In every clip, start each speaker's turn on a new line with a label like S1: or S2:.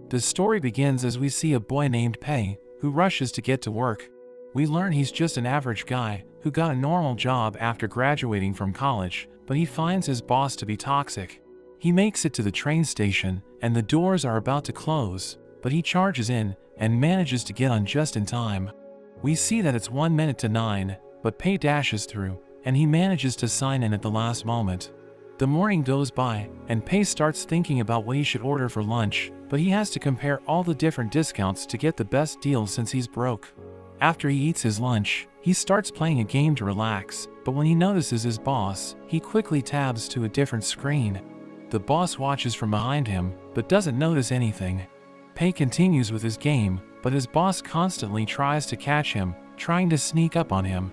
S1: The story begins as we see a boy named Pei, who rushes to get to work. We learn he's just an average guy who got a normal job after graduating from college, but he finds his boss to be toxic. He makes it to the train station, and the doors are about to close, but he charges in and manages to get on just in time. We see that it's 1 minute to 9, but Pei dashes through, and he manages to sign in at the last moment. The morning goes by, and Pei starts thinking about what he should order for lunch, but he has to compare all the different discounts to get the best deal since he's broke. After he eats his lunch, he starts playing a game to relax, but when he notices his boss, he quickly tabs to a different screen. The boss watches from behind him, but doesn't notice anything. Pei continues with his game, but his boss constantly tries to catch him, trying to sneak up on him.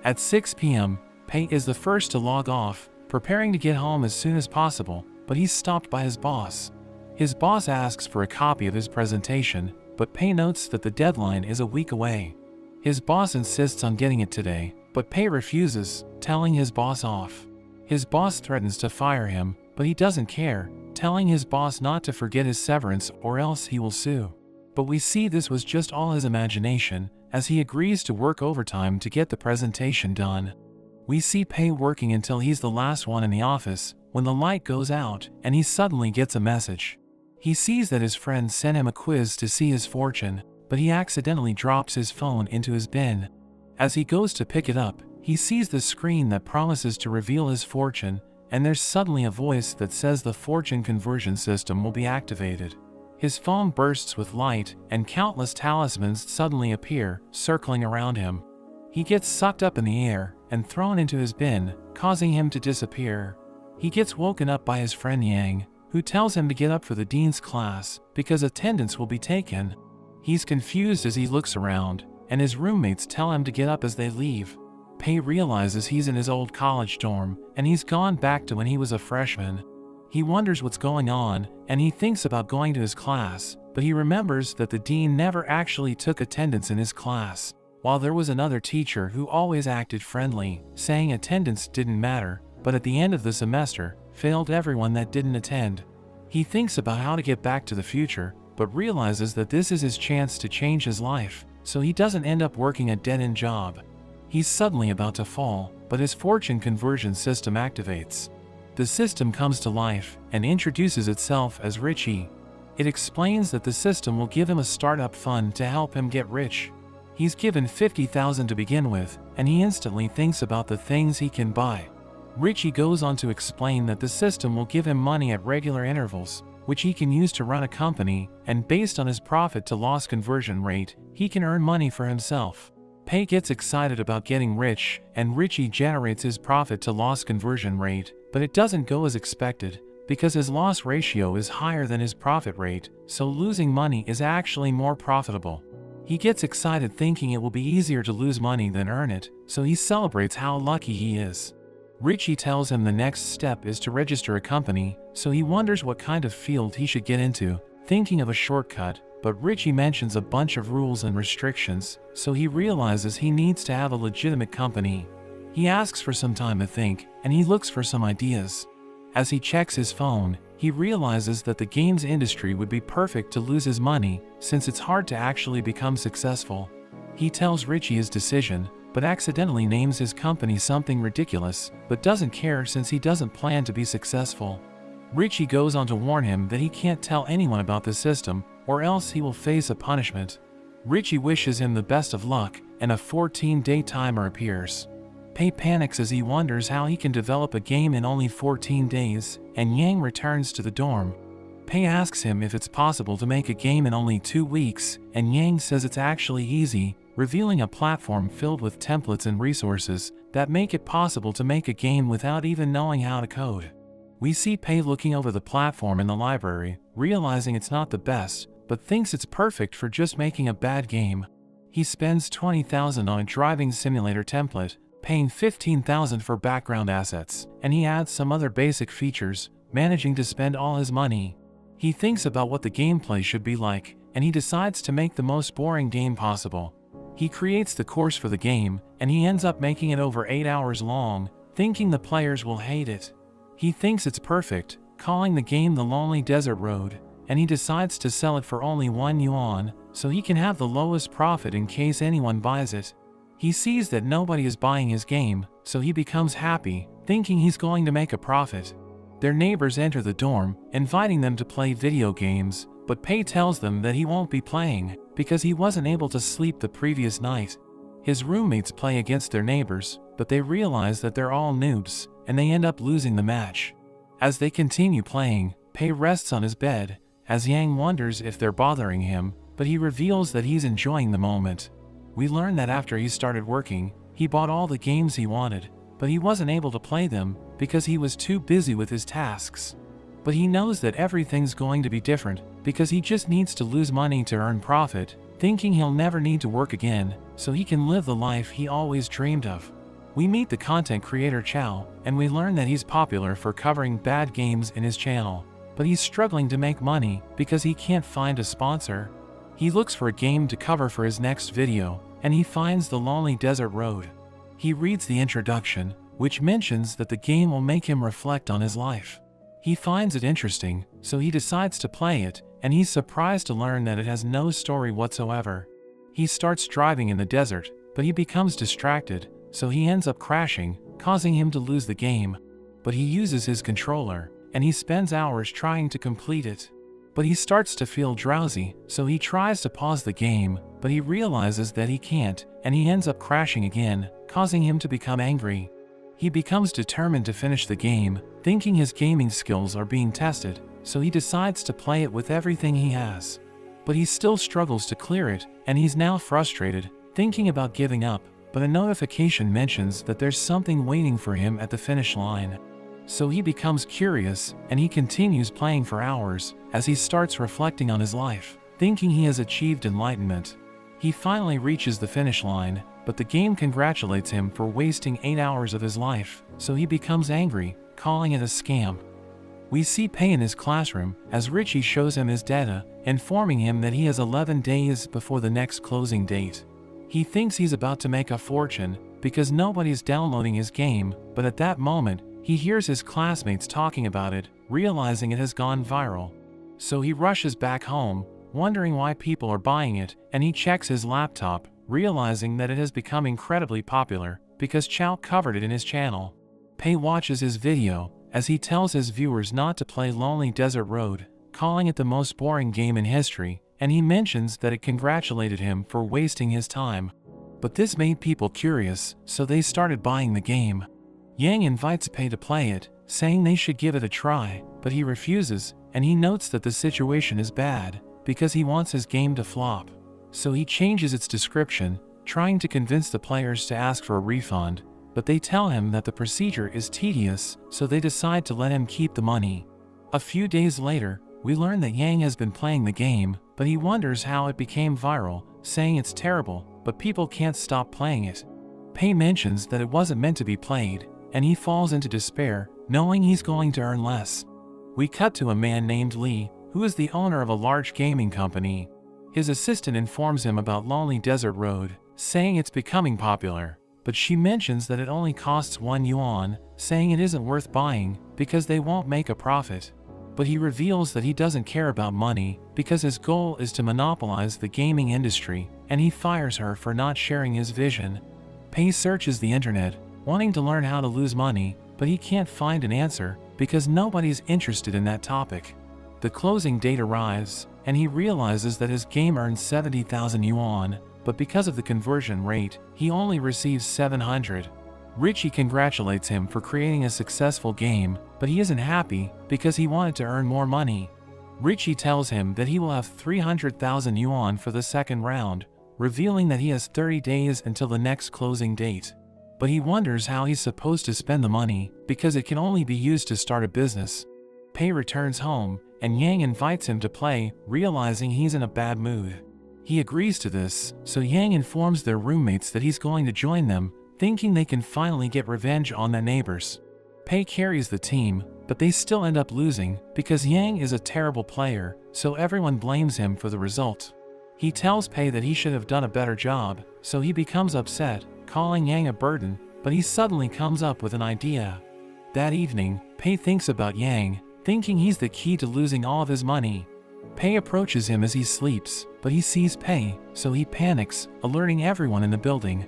S1: At 6 p.m., Pei is the first to log off, preparing to get home as soon as possible, but he's stopped by his boss. His boss asks for a copy of his presentation, but Pei notes that the deadline is a week away. His boss insists on getting it today, but Pei refuses, telling his boss off. His boss threatens to fire him, but he doesn't care, telling his boss not to forget his severance or else he will sue. But we see this was just all his imagination, as he agrees to work overtime to get the presentation done. We see Pei working until he's the last one in the office, when the light goes out and he suddenly gets a message. He sees that his friend sent him a quiz to see his fortune, but he accidentally drops his phone into his bin. As he goes to pick it up, he sees the screen that promises to reveal his fortune, and there's suddenly a voice that says the fortune conversion system will be activated. His phone bursts with light, and countless talismans suddenly appear, circling around him. He gets sucked up in the air and thrown into his bin, causing him to disappear. He gets woken up by his friend Yang, who tells him to get up for the dean's class because attendance will be taken. He's confused as he looks around, and his roommates tell him to get up as they leave. Pei realizes he's in his old college dorm, and he's gone back to when he was a freshman. He wonders what's going on, and he thinks about going to his class, but he remembers that the dean never actually took attendance in his class, while there was another teacher who always acted friendly, saying attendance didn't matter, but at the end of the semester, failed everyone that didn't attend. He thinks about how to get back to the future, but realizes that this is his chance to change his life, so he doesn't end up working a dead-end job. He's suddenly about to fall, but his fortune conversion system activates. The system comes to life and introduces itself as Richie. It explains that the system will give him a startup fund to help him get rich. He's given $50,000 to begin with, and he instantly thinks about the things he can buy. Richie goes on to explain that the system will give him money at regular intervals, which he can use to run a company, and based on his profit-to-loss conversion rate, he can earn money for himself. Pei gets excited about getting rich, and Richie generates his profit-to-loss conversion rate, but it doesn't go as expected, because his loss ratio is higher than his profit rate, so losing money is actually more profitable. He gets excited thinking it will be easier to lose money than earn it, so he celebrates how lucky he is. Richie tells him the next step is to register a company, so he wonders what kind of field he should get into, thinking of a shortcut, but Richie mentions a bunch of rules and restrictions, so he realizes he needs to have a legitimate company. He asks for some time to think, and he looks for some ideas. As he checks his phone, he realizes that the games industry would be perfect to lose his money, since it's hard to actually become successful. He tells Richie his decision, but accidentally names his company something ridiculous, but doesn't care since he doesn't plan to be successful. Richie goes on to warn him that he can't tell anyone about the system, or else he will face a punishment. Richie wishes him the best of luck, and a 14-day timer appears. Pei panics as he wonders how he can develop a game in only 14 days, and Yang returns to the dorm. Pei asks him if it's possible to make a game in only 2 weeks, and Yang says it's actually easy, revealing a platform filled with templates and resources that make it possible to make a game without even knowing how to code. We see Pei looking over the platform in the library, realizing it's not the best, but thinks it's perfect for just making a bad game. He spends $20,000 on a driving simulator template, paying $15,000 for background assets, and he adds some other basic features, managing to spend all his money. He thinks about what the gameplay should be like, and he decides to make the most boring game possible. He creates the course for the game, and he ends up making it over 8 hours long, thinking the players will hate it. He thinks it's perfect, calling the game The Lonely Desert Road, and he decides to sell it for only 1 yuan, so he can have the lowest profit in case anyone buys it. He sees that nobody is buying his game, so he becomes happy, thinking he's going to make a profit. Their neighbors enter the dorm, inviting them to play video games, but Pei tells them that he won't be playing, because he wasn't able to sleep the previous night. His roommates play against their neighbors, but they realize that they're all noobs, and they end up losing the match. As they continue playing, Pei rests on his bed, as Yang wonders if they're bothering him, but he reveals that he's enjoying the moment. We learn that after he started working, he bought all the games he wanted, but he wasn't able to play them because he was too busy with his tasks. But he knows that everything's going to be different because he just needs to lose money to earn profit, thinking he'll never need to work again, so he can live the life he always dreamed of. We meet the content creator Chow, and we learn that he's popular for covering bad games in his channel, but he's struggling to make money because he can't find a sponsor. He looks for a game to cover for his next video, and he finds The Lonely Desert Road. He reads the introduction, which mentions that the game will make him reflect on his life. He finds it interesting, so he decides to play it, and he's surprised to learn that it has no story whatsoever. He starts driving in the desert, but he becomes distracted, so he ends up crashing, causing him to lose the game. But he uses his controller, and he spends hours trying to complete it. But he starts to feel drowsy, so he tries to pause the game, but he realizes that he can't, and he ends up crashing again, causing him to become angry. He becomes determined to finish the game, thinking his gaming skills are being tested, so he decides to play it with everything he has. But he still struggles to clear it, and he's now frustrated, thinking about giving up, but a notification mentions that there's something waiting for him at the finish line. So he becomes curious, and he continues playing for hours, as he starts reflecting on his life, thinking he has achieved enlightenment. He finally reaches the finish line, but the game congratulates him for wasting 8 hours of his life, so he becomes angry, calling it a scam. We see Pei in his classroom, as Richie shows him his data, informing him that he has 11 days before the next closing date. He thinks he's about to make a fortune, because nobody's downloading his game, but at that moment, he hears his classmates talking about it, realizing it has gone viral. So he rushes back home, wondering why people are buying it, and he checks his laptop, realizing that it has become incredibly popular, because Chow covered it in his channel. Pei watches his video, as he tells his viewers not to play Lonely Desert Road, calling it the most boring game in history, and he mentions that it congratulated him for wasting his time. But this made people curious, so they started buying the game. Yang invites Pei to play it, saying they should give it a try, but he refuses, and he notes that the situation is bad, because he wants his game to flop. So he changes its description, trying to convince the players to ask for a refund, but they tell him that the procedure is tedious, so they decide to let him keep the money. A few days later, we learn that Yang has been playing the game, but he wonders how it became viral, saying it's terrible, but people can't stop playing it. Pei mentions that it wasn't meant to be played, and he falls into despair, knowing he's going to earn less. We cut to a man named Lee, who is the owner of a large gaming company. His assistant informs him about Lonely Desert Road, saying it's becoming popular, but she mentions that it only costs 1 yuan, saying it isn't worth buying, because they won't make a profit. But he reveals that he doesn't care about money, because his goal is to monopolize the gaming industry, and he fires her for not sharing his vision. Pei searches the internet, wanting to learn how to lose money, but he can't find an answer, because nobody's interested in that topic. The closing date arrives, and he realizes that his game earns 70,000 yuan, but because of the conversion rate, he only receives 700. Richie congratulates him for creating a successful game, but he isn't happy because he wanted to earn more money. Richie tells him that he will have 300,000 yuan for the second round, revealing that he has 30 days until the next closing date. But he wonders how he's supposed to spend the money, because it can only be used to start a business. Pei returns home, and Yang invites him to play, realizing he's in a bad mood. He agrees to this, so Yang informs their roommates that he's going to join them, thinking they can finally get revenge on their neighbors. Pei carries the team, but they still end up losing, because Yang is a terrible player, so everyone blames him for the result. He tells Pei that he should have done a better job, so he becomes upset, calling Yang a burden, but he suddenly comes up with an idea. That evening, Pei thinks about Yang, thinking he's the key to losing all of his money. Pei approaches him as he sleeps, but he sees Pei, so he panics, alerting everyone in the building.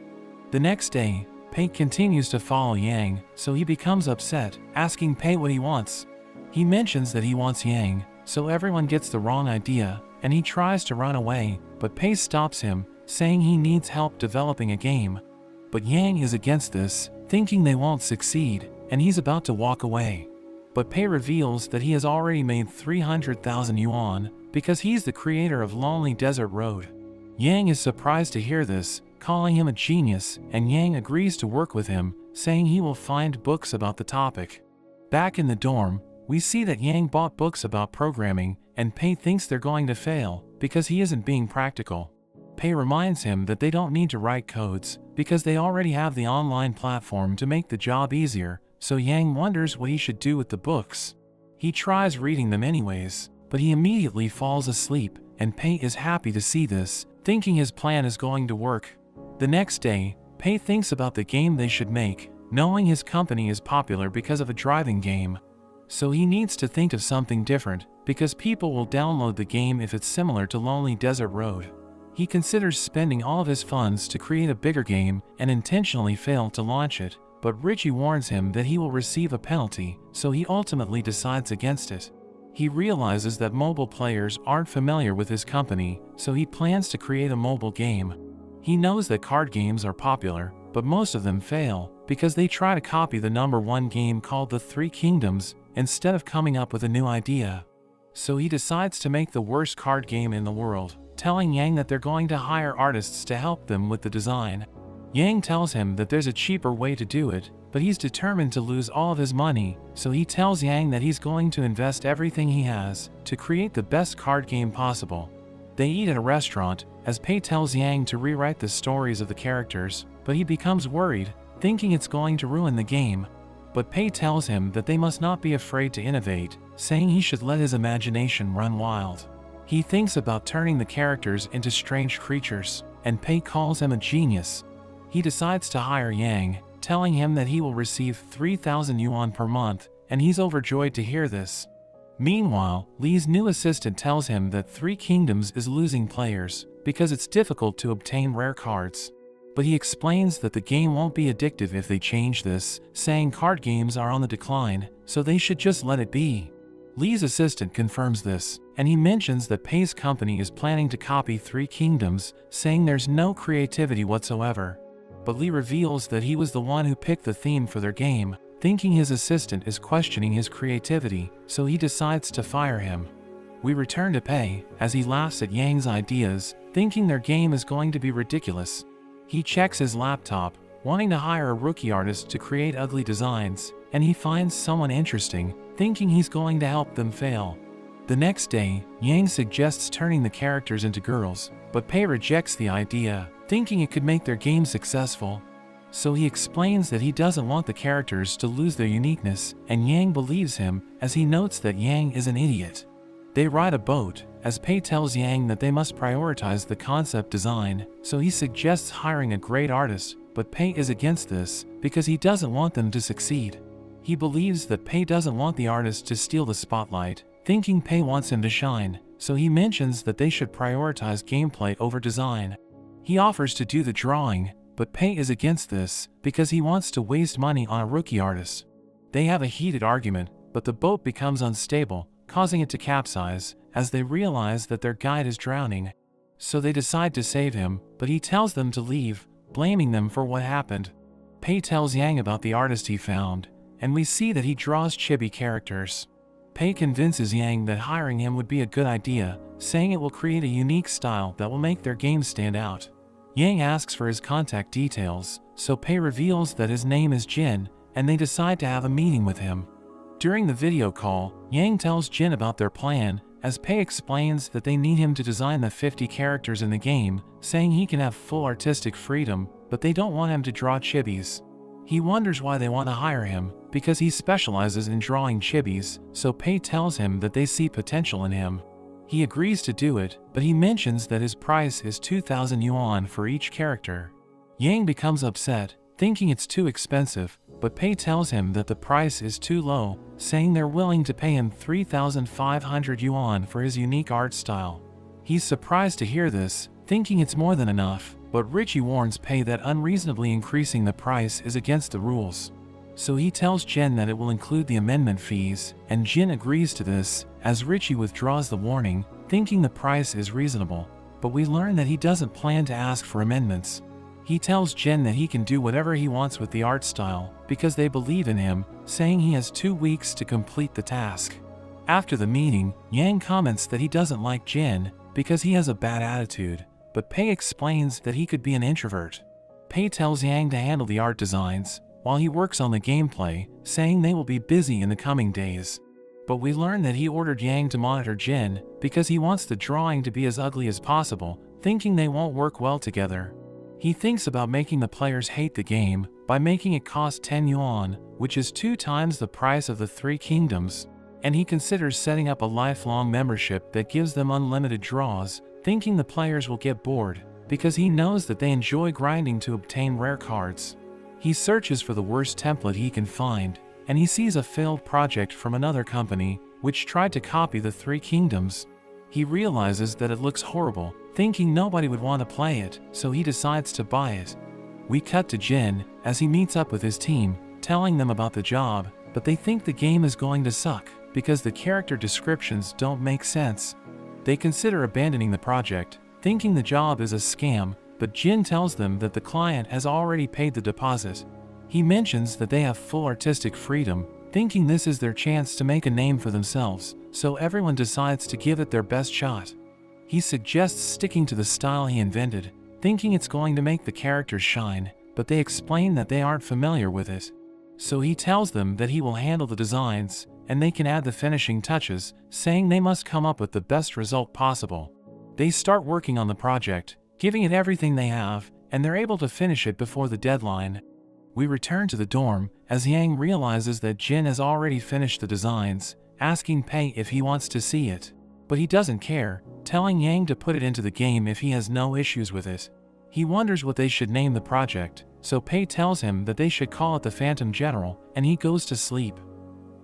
S1: The next day, Pei continues to follow Yang, so he becomes upset, asking Pei what he wants. He mentions that he wants Yang, so everyone gets the wrong idea, and he tries to run away, but Pei stops him, saying he needs help developing a game. But Yang is against this, thinking they won't succeed, and he's about to walk away. But Pei reveals that he has already made 300,000 yuan, because he's the creator of Lonely Desert Road. Yang is surprised to hear this, calling him a genius, and Yang agrees to work with him, saying he will find books about the topic. Back in the dorm, we see that Yang bought books about programming, and Pei thinks they're going to fail, because he isn't being practical. Pei reminds him that they don't need to write codes, because they already have the online platform to make the job easier, so Yang wonders what he should do with the books. He tries reading them anyways, but he immediately falls asleep, and Pei is happy to see this, thinking his plan is going to work. The next day, Pei thinks about the game they should make, knowing his company is popular because of a driving game. So he needs to think of something different, because people will download the game if it's similar to Lonely Desert Road. He considers spending all of his funds to create a bigger game and intentionally fail to launch it, but Richie warns him that he will receive a penalty, so he ultimately decides against it. He realizes that mobile players aren't familiar with his company, so he plans to create a mobile game. He knows that card games are popular, but most of them fail, because they try to copy the #1 game called The Three Kingdoms, instead of coming up with a new idea. So he decides to make the worst card game in the world, telling Yang that they're going to hire artists to help them with the design. Yang tells him that there's a cheaper way to do it, but he's determined to lose all of his money, so he tells Yang that he's going to invest everything he has to create the best card game possible. They eat at a restaurant, as Pei tells Yang to rewrite the stories of the characters, but he becomes worried, thinking it's going to ruin the game. But Pei tells him that they must not be afraid to innovate, saying he should let his imagination run wild. He thinks about turning the characters into strange creatures, and Pei calls him a genius. He decides to hire Yang, telling him that he will receive 3,000 yuan per month, and he's overjoyed to hear this. Meanwhile, Li's new assistant tells him that Three Kingdoms is losing players, because it's difficult to obtain rare cards. But he explains that the game won't be addictive if they change this, saying card games are on the decline, so they should just let it be. Li's assistant confirms this, and he mentions that Pei's company is planning to copy Three Kingdoms, saying there's no creativity whatsoever. But Li reveals that he was the one who picked the theme for their game, thinking his assistant is questioning his creativity, so he decides to fire him. We return to Pei, as he laughs at Yang's ideas, thinking their game is going to be ridiculous. He checks his laptop, wanting to hire a rookie artist to create ugly designs, and he finds someone interesting, thinking he's going to help them fail. The next day, Yang suggests turning the characters into girls, but Pei rejects the idea, thinking it could make their game successful. So he explains that he doesn't want the characters to lose their uniqueness, and Yang believes him, as he notes that Yang is an idiot. They ride a boat, as Pei tells Yang that they must prioritize the concept design, so he suggests hiring a great artist, but Pei is against this, because he doesn't want them to succeed. He believes that Pei doesn't want the artist to steal the spotlight, thinking Pei wants him to shine, so he mentions that they should prioritize gameplay over design. He offers to do the drawing, but Pei is against this, because he wants to waste money on a rookie artist. They have a heated argument, but the boat becomes unstable, causing it to capsize, as they realize that their guide is drowning. So they decide to save him, but he tells them to leave, blaming them for what happened. Pei tells Yang about the artist he found, and we see that he draws chibi characters. Pei convinces Yang that hiring him would be a good idea, saying it will create a unique style that will make their game stand out. Yang asks for his contact details, so Pei reveals that his name is Jin, and they decide to have a meeting with him. During the video call, Yang tells Jin about their plan, as Pei explains that they need him to design the 50 characters in the game, saying he can have full artistic freedom, but they don't want him to draw chibis. He wonders why they want to hire him, because he specializes in drawing chibis, so Pei tells him that they see potential in him. He agrees to do it, but he mentions that his price is 2,000 yuan for each character. Yang becomes upset, thinking it's too expensive, but Pei tells him that the price is too low, saying they're willing to pay him 3,500 yuan for his unique art style. He's surprised to hear this, thinking it's more than enough, but Richie warns Pei that unreasonably increasing the price is against the rules. So he tells Jin that it will include the amendment fees, and Jin agrees to this, as Richie withdraws the warning, thinking the price is reasonable. But we learn that he doesn't plan to ask for amendments. He tells Jin that he can do whatever he wants with the art style, because they believe in him, saying he has 2 weeks to complete the task. After the meeting, Yang comments that he doesn't like Jin, because he has a bad attitude, but Pei explains that he could be an introvert. Pei tells Yang to handle the art designs, while he works on the gameplay, saying they will be busy in the coming days. But we learn that he ordered Yang to monitor Jin, because he wants the drawing to be as ugly as possible, thinking they won't work well together. He thinks about making the players hate the game, by making it cost 10 yuan, which is 2 times the price of the 3 kingdoms, and he considers setting up a lifelong membership that gives them unlimited draws, thinking the players will get bored, because he knows that they enjoy grinding to obtain rare cards. He searches for the worst template he can find, and he sees a failed project from another company, which tried to copy the 3 kingdoms. He realizes that it looks horrible, thinking nobody would want to play it, so he decides to buy it. We cut to Jin, as he meets up with his team, telling them about the job, but they think the game is going to suck, because the character descriptions don't make sense. They consider abandoning the project, thinking the job is a scam, but Jin tells them that the client has already paid the deposit. He mentions that they have full artistic freedom, thinking this is their chance to make a name for themselves, so everyone decides to give it their best shot. He suggests sticking to the style he invented, thinking it's going to make the characters shine, but they explain that they aren't familiar with it. So he tells them that he will handle the designs, and they can add the finishing touches, saying they must come up with the best result possible. They start working on the project, giving it everything they have, and they're able to finish it before the deadline. We return to the dorm, as Yang realizes that Jin has already finished the designs, asking Pei if he wants to see it. But he doesn't care, telling Yang to put it into the game if he has no issues with it. He wonders what they should name the project, so Pei tells him that they should call it the Phantom General, and he goes to sleep.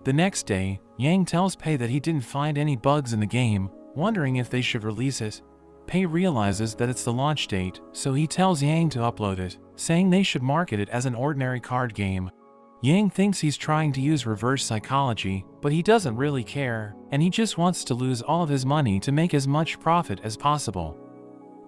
S1: The next day, Yang tells Pei that he didn't find any bugs in the game, wondering if they should release it. Pei realizes that it's the launch date, so he tells Yang to upload it, saying they should market it as an ordinary card game. Yang thinks he's trying to use reverse psychology, but he doesn't really care, and he just wants to lose all of his money to make as much profit as possible.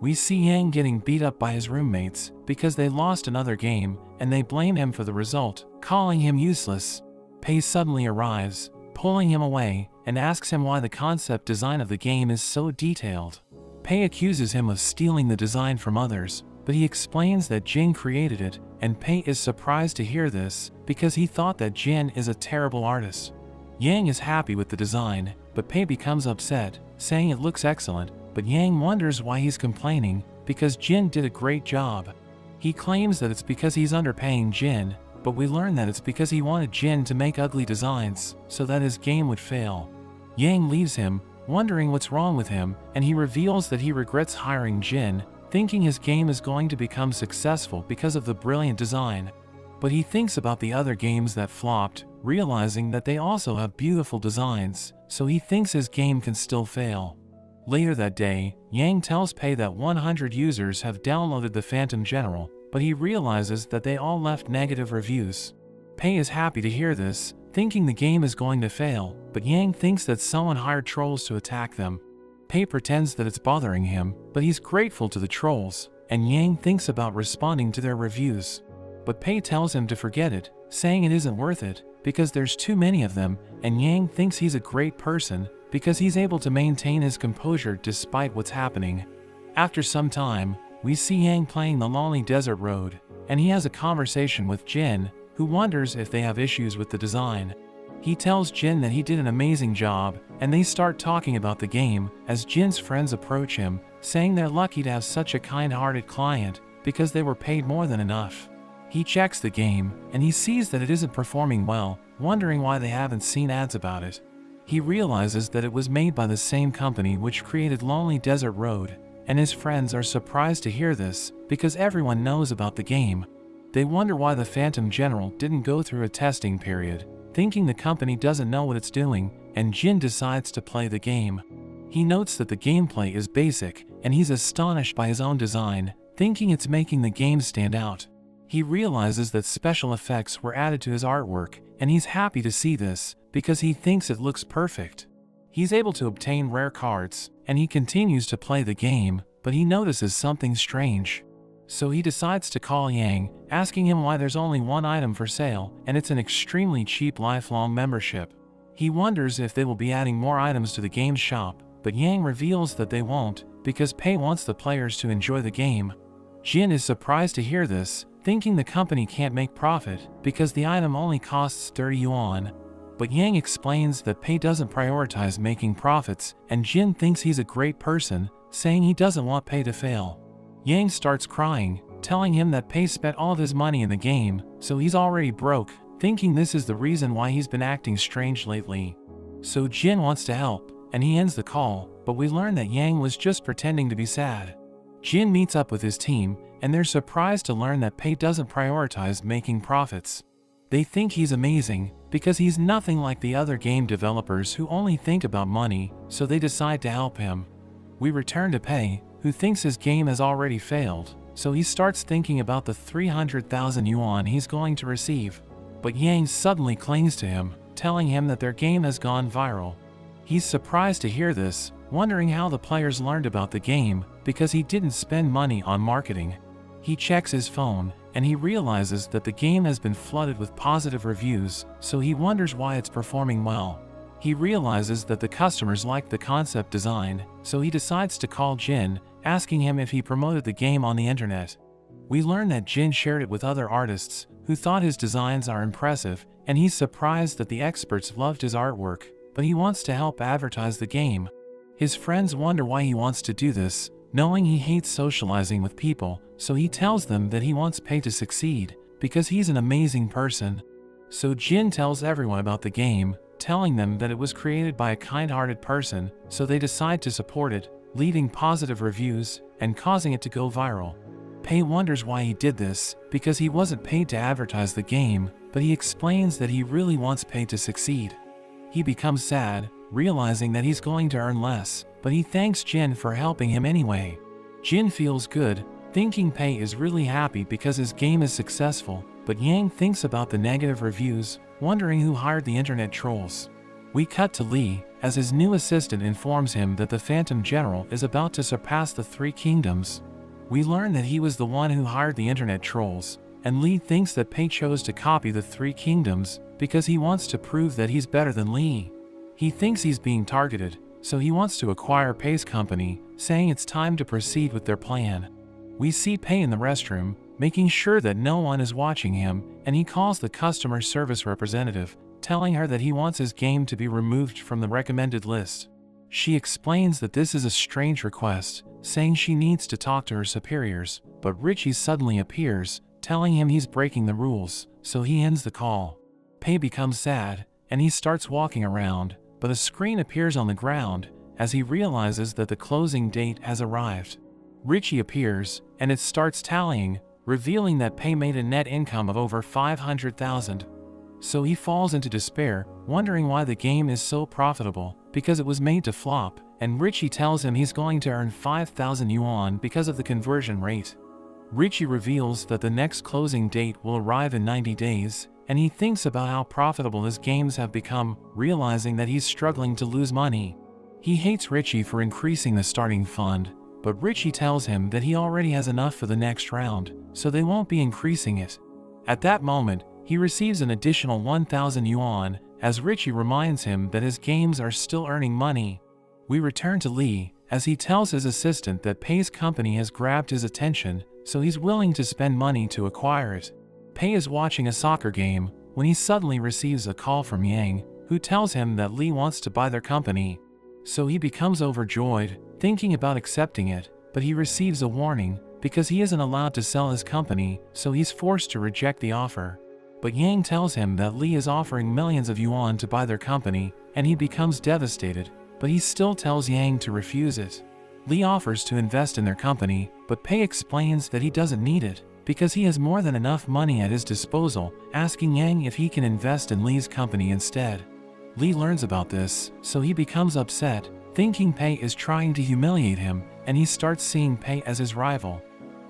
S1: We see Yang getting beat up by his roommates, because they lost another game, and they blame him for the result, calling him useless. Pei suddenly arrives, pulling him away, and asks him why the concept design of the game is so detailed. Pei accuses him of stealing the design from others, but he explains that Jin created it, and Pei is surprised to hear this, because he thought that Jin is a terrible artist. Yang is happy with the design, but Pei becomes upset, saying it looks excellent, but Yang wonders why he's complaining, because Jin did a great job. He claims that it's because he's underpaying Jin, but we learn that it's because he wanted Jin to make ugly designs, so that his game would fail. Yang leaves him, wondering what's wrong with him, and he reveals that he regrets hiring Jin, thinking his game is going to become successful because of the brilliant design. But he thinks about the other games that flopped, realizing that they also have beautiful designs, so he thinks his game can still fail. Later that day, Yang tells Pei that 100 users have downloaded the Phantom General, but he realizes that they all left negative reviews. Pei is happy to hear this, thinking the game is going to fail, but Yang thinks that someone hired trolls to attack them. Pei pretends that it's bothering him, but he's grateful to the trolls, and Yang thinks about responding to their reviews. But Pei tells him to forget it, saying it isn't worth it, because there's too many of them, and Yang thinks he's a great person, because he's able to maintain his composure despite what's happening. After some time, we see Yang playing the lonely desert road, and he has a conversation with Jin, who wonders if they have issues with the design. He tells Jin that he did an amazing job, and they start talking about the game, as Jin's friends approach him, saying they're lucky to have such a kind-hearted client, because they were paid more than enough. He checks the game, and he sees that it isn't performing well, wondering why they haven't seen ads about it. He realizes that it was made by the same company which created Lonely Desert Road, and his friends are surprised to hear this, because everyone knows about the game. They wonder why the Phantom General didn't go through a testing period, thinking the company doesn't know what it's doing, and Jin decides to play the game. He notes that the gameplay is basic, and he's astonished by his own design, thinking it's making the game stand out. He realizes that special effects were added to his artwork, and he's happy to see this, because he thinks it looks perfect. He's able to obtain rare cards, and he continues to play the game, but he notices something strange. So he decides to call Yang, asking him why there's only one item for sale, and it's an extremely cheap lifelong membership. He wonders if they will be adding more items to the game shop, but Yang reveals that they won't, because Pei wants the players to enjoy the game. Jin is surprised to hear this, thinking the company can't make profit, because the item only costs 30 yuan. But Yang explains that Pei doesn't prioritize making profits, and Jin thinks he's a great person, saying he doesn't want Pei to fail. Yang starts crying, telling him that Pei spent all of his money in the game, so he's already broke, thinking this is the reason why he's been acting strange lately. So Jin wants to help, and he ends the call, but we learn that Yang was just pretending to be sad. Jin meets up with his team, and they're surprised to learn that Pei doesn't prioritize making profits. They think he's amazing, because he's nothing like the other game developers who only think about money, so they decide to help him. We return to Pei, who thinks his game has already failed, so he starts thinking about the 300,000 yuan he's going to receive. But Yang suddenly clings to him, telling him that their game has gone viral. He's surprised to hear this, wondering how the players learned about the game, because he didn't spend money on marketing. He checks his phone, and he realizes that the game has been flooded with positive reviews, so he wonders why it's performing well. He realizes that the customers like the concept design, so he decides to call Jin, asking him if he promoted the game on the internet. We learn that Jin shared it with other artists, who thought his designs are impressive, and he's surprised that the experts loved his artwork, but he wants to help advertise the game. His friends wonder why he wants to do this, knowing he hates socializing with people, so he tells them that he wants Pei to succeed, because he's an amazing person. So Jin tells everyone about the game, telling them that it was created by a kind-hearted person, so they decide to support it, leaving positive reviews, and causing it to go viral. Pei wonders why he did this, because he wasn't paid to advertise the game, but he explains that he really wants Pei to succeed. He becomes sad, realizing that he's going to earn less, but he thanks Jin for helping him anyway. Jin feels good, thinking Pei is really happy because his game is successful, but Yang thinks about the negative reviews, wondering who hired the internet trolls. We cut to Li, as his new assistant informs him that the Phantom General is about to surpass the Three Kingdoms. We learn that he was the one who hired the internet trolls, and Li thinks that Pei chose to copy the Three Kingdoms because he wants to prove that he's better than Li. He thinks he's being targeted, so he wants to acquire Pei's company, saying it's time to proceed with their plan. We see Pei in the restroom, making sure that no one is watching him, and he calls the customer service representative, telling her that he wants his game to be removed from the recommended list. She explains that this is a strange request, saying she needs to talk to her superiors, but Richie suddenly appears, telling him he's breaking the rules, so he ends the call. Pei becomes sad, and he starts walking around, but a screen appears on the ground, as he realizes that the closing date has arrived. Richie appears, and it starts tallying, revealing that Pei made a net income of over 500,000. So he falls into despair, wondering why the game is so profitable, because it was made to flop, and Richie tells him he's going to earn 5,000 yuan because of the conversion rate. Richie reveals that the next closing date will arrive in 90 days, and he thinks about how profitable his games have become, realizing that he's struggling to lose money. He hates Richie for increasing the starting fund, but Richie tells him that he already has enough for the next round, so they won't be increasing it. At that moment, he receives an additional 1,000 yuan, as Richie reminds him that his games are still earning money. We return to Li, as he tells his assistant that Pei's company has grabbed his attention, so he's willing to spend money to acquire it. Pei is watching a soccer game, when he suddenly receives a call from Yang, who tells him that Li wants to buy their company. So he becomes overjoyed, thinking about accepting it, but he receives a warning, because he isn't allowed to sell his company, so he's forced to reject the offer. But Yang tells him that Li is offering millions of yuan to buy their company, and he becomes devastated, but he still tells Yang to refuse it. Li offers to invest in their company, but Pei explains that he doesn't need it, because he has more than enough money at his disposal, asking Yang if he can invest in Li's company instead. Li learns about this, so he becomes upset, thinking Pei is trying to humiliate him, and he starts seeing Pei as his rival.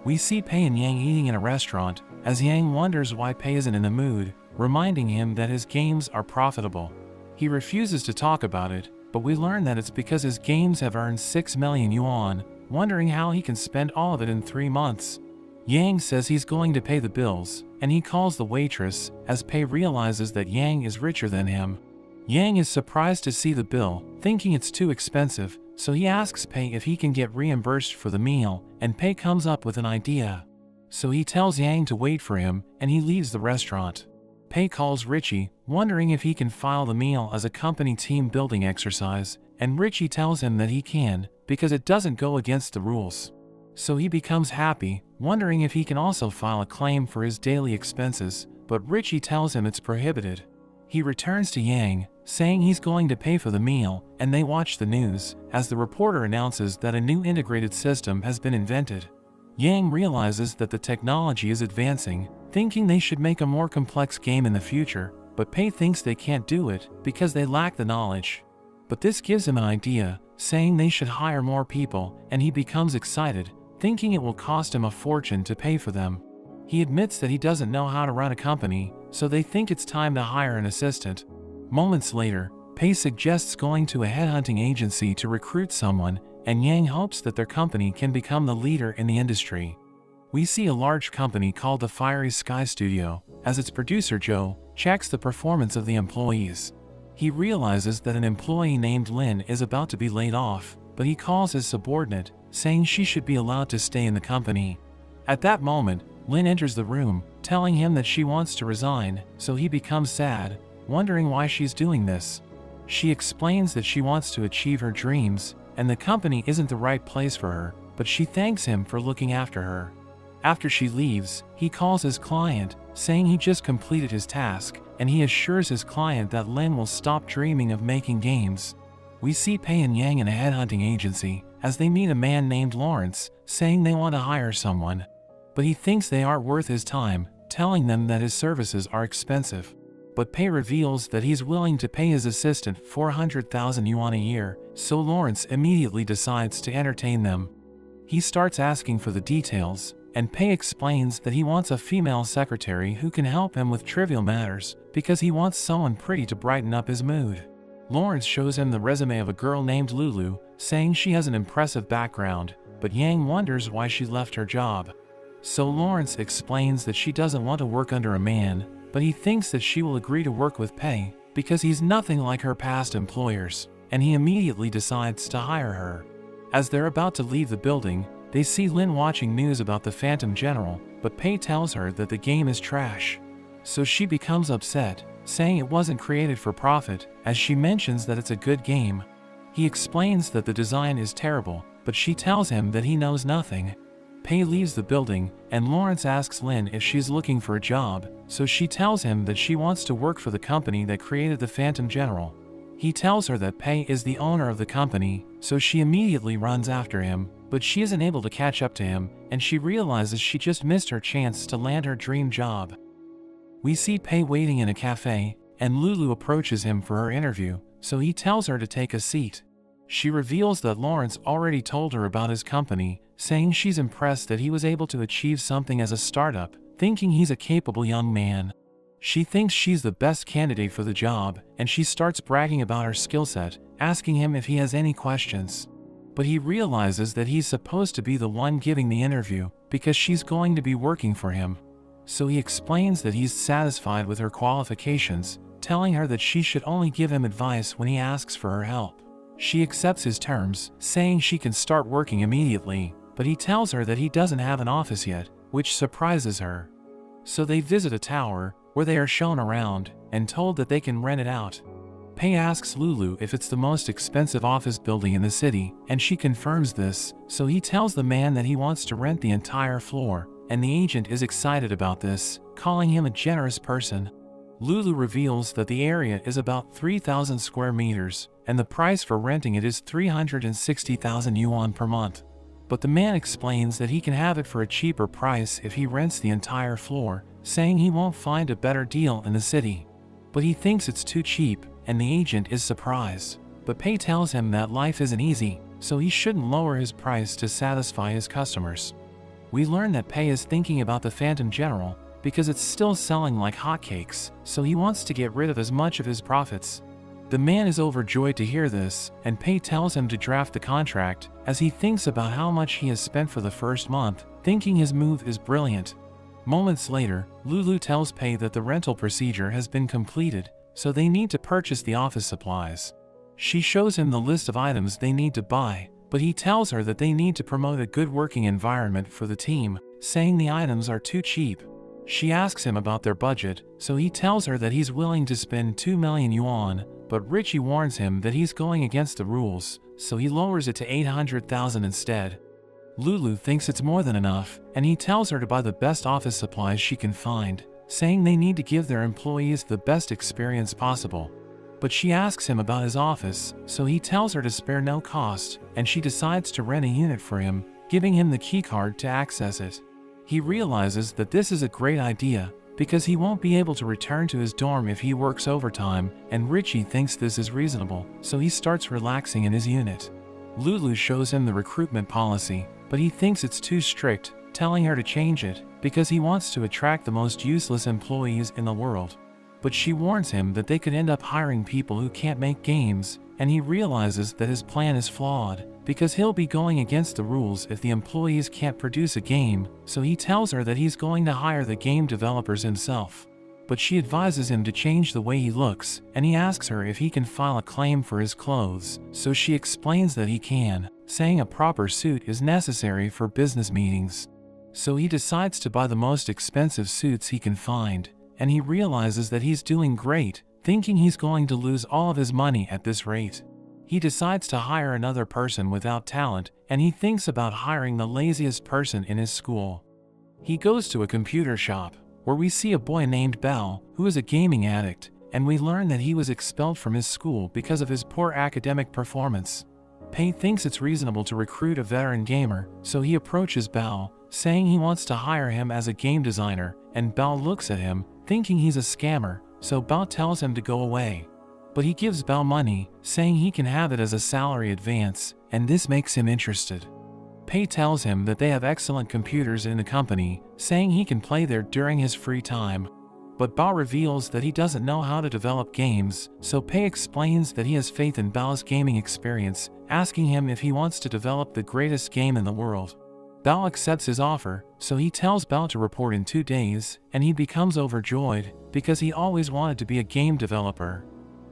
S1: We see Pei and Yang eating in a restaurant, as Yang wonders why Pei isn't in the mood, reminding him that his games are profitable. He refuses to talk about it, but we learn that it's because his games have earned 6 million yuan, wondering how he can spend all of it in 3 months. Yang says he's going to pay the bills, and he calls the waitress, as Pei realizes that Yang is richer than him. Yang is surprised to see the bill, thinking it's too expensive, so he asks Pei if he can get reimbursed for the meal, and Pei comes up with an idea. So he tells Yang to wait for him, and he leaves the restaurant. Pei calls Richie, wondering if he can file the meal as a company team building exercise, and Richie tells him that he can, because it doesn't go against the rules. So he becomes happy, wondering if he can also file a claim for his daily expenses, but Richie tells him it's prohibited. He returns to Yang, saying he's going to pay for the meal, and they watch the news, as the reporter announces that a new integrated system has been invented. Yang realizes that the technology is advancing, thinking they should make a more complex game in the future, but Pei thinks they can't do it because they lack the knowledge. But this gives him an idea, saying they should hire more people, and he becomes excited, thinking it will cost him a fortune to pay for them. He admits that he doesn't know how to run a company, so they think it's time to hire an assistant. Moments later, Pei suggests going to a headhunting agency to recruit someone, and Yang hopes that their company can become the leader in the industry. We see a large company called the Fiery Sky Studio, as its producer Joe checks the performance of the employees. He realizes that an employee named Lin is about to be laid off, but he calls his subordinate, saying she should be allowed to stay in the company. At that moment, Lin enters the room, telling him that she wants to resign, so he becomes sad, wondering why she's doing this. She explains that she wants to achieve her dreams, and the company isn't the right place for her, but she thanks him for looking after her. After she leaves, he calls his client, saying he just completed his task, and he assures his client that Lin will stop dreaming of making games. We see Pei and Yang in a headhunting agency, as they meet a man named Lawrence, saying they want to hire someone. But he thinks they aren't worth his time, telling them that his services are expensive. But Pei reveals that he's willing to pay his assistant 400,000 yuan a year, so Lawrence immediately decides to entertain them. He starts asking for the details, and Pei explains that he wants a female secretary who can help him with trivial matters, because he wants someone pretty to brighten up his mood. Lawrence shows him the resume of a girl named Lulu, saying she has an impressive background, but Yang wonders why she left her job. So Lawrence explains that she doesn't want to work under a man, but he thinks that she will agree to work with Pei, because he's nothing like her past employers, and he immediately decides to hire her. As they're about to leave the building, they see Lin watching news about the Phantom General, but Pei tells her that the game is trash. So she becomes upset, saying it wasn't created for profit, as she mentions that it's a good game. He explains that the design is terrible, but she tells him that he knows nothing. Pei leaves the building, and Lawrence asks Lin if she's looking for a job, so she tells him that she wants to work for the company that created the Phantom General. He tells her that Pei is the owner of the company, so she immediately runs after him, but she isn't able to catch up to him, and she realizes she just missed her chance to land her dream job. We see Pei waiting in a cafe, and Lulu approaches him for her interview, so he tells her to take a seat. She reveals that Lawrence already told her about his company, saying she's impressed that he was able to achieve something as a startup, thinking he's a capable young man. She thinks she's the best candidate for the job, and she starts bragging about her skill set, asking him if he has any questions. But he realizes that he's supposed to be the one giving the interview, because she's going to be working for him. So he explains that he's satisfied with her qualifications, telling her that she should only give him advice when he asks for her help. She accepts his terms, saying she can start working immediately, but he tells her that he doesn't have an office yet, which surprises her. So they visit a tower, where they are shown around, and told that they can rent it out. Pei asks Lulu if it's the most expensive office building in the city, and she confirms this, so he tells the man that he wants to rent the entire floor, and the agent is excited about this, calling him a generous person. Lulu reveals that the area is about 3,000 square meters, and the price for renting it is 360,000 yuan per month. but the man explains that he can have it for a cheaper price if he rents the entire floor, saying he won't find a better deal in the city. But he thinks it's too cheap, and the agent is surprised. But Pei tells him that life isn't easy, so he shouldn't lower his price to satisfy his customers. We learn that Pei is thinking about the Phantom General because it's still selling like hotcakes, so he wants to get rid of as much of his profits. The man is overjoyed to hear this, and Pei tells him to draft the contract as he thinks about how much he has spent for the first month, thinking his move is brilliant. Moments later, Lulu tells Pei that the rental procedure has been completed, so they need to purchase the office supplies. She shows him the list of items they need to buy, but he tells her that they need to promote a good working environment for the team, saying the items are too cheap. She asks him about their budget, so he tells her that he's willing to spend 2 million yuan, but Richie warns him that he's going against the rules, so he lowers it to 800,000 instead. Lulu thinks it's more than enough, and he tells her to buy the best office supplies she can find, saying they need to give their employees the best experience possible. But she asks him about his office, so he tells her to spare no cost, and she decides to rent a unit for him, giving him the keycard to access it. He realizes that this is a great idea, because he won't be able to return to his dorm if he works overtime, and Richie thinks this is reasonable, so he starts relaxing in his unit. Lulu shows him the recruitment policy, but he thinks it's too strict, telling her to change it, because he wants to attract the most useless employees in the world. But she warns him that they could end up hiring people who can't make games, and he realizes that his plan is flawed, because he'll be going against the rules if the employees can't produce a game, so he tells her that he's going to hire the game developers himself. But she advises him to change the way he looks, and he asks her if he can file a claim for his clothes, so she explains that he can, saying a proper suit is necessary for business meetings. So he decides to buy the most expensive suits he can find, and he realizes that he's doing great, thinking he's going to lose all of his money at this rate. He decides to hire another person without talent, and he thinks about hiring the laziest person in his school. He goes to a computer shop, where we see a boy named Bao, who is a gaming addict, and we learn that he was expelled from his school because of his poor academic performance. Pei thinks it's reasonable to recruit a veteran gamer, so he approaches Bao, saying he wants to hire him as a game designer, and Bao looks at him, thinking he's a scammer, so Bao tells him to go away. But he gives Bao money, saying he can have it as a salary advance, and this makes him interested. Pei tells him that they have excellent computers in the company, saying he can play there during his free time. But Bao reveals that he doesn't know how to develop games, so Pei explains that he has faith in Bao's gaming experience, asking him if he wants to develop the greatest game in the world. Bao accepts his offer, so he tells Bao to report in 2 days, and he becomes overjoyed, because he always wanted to be a game developer.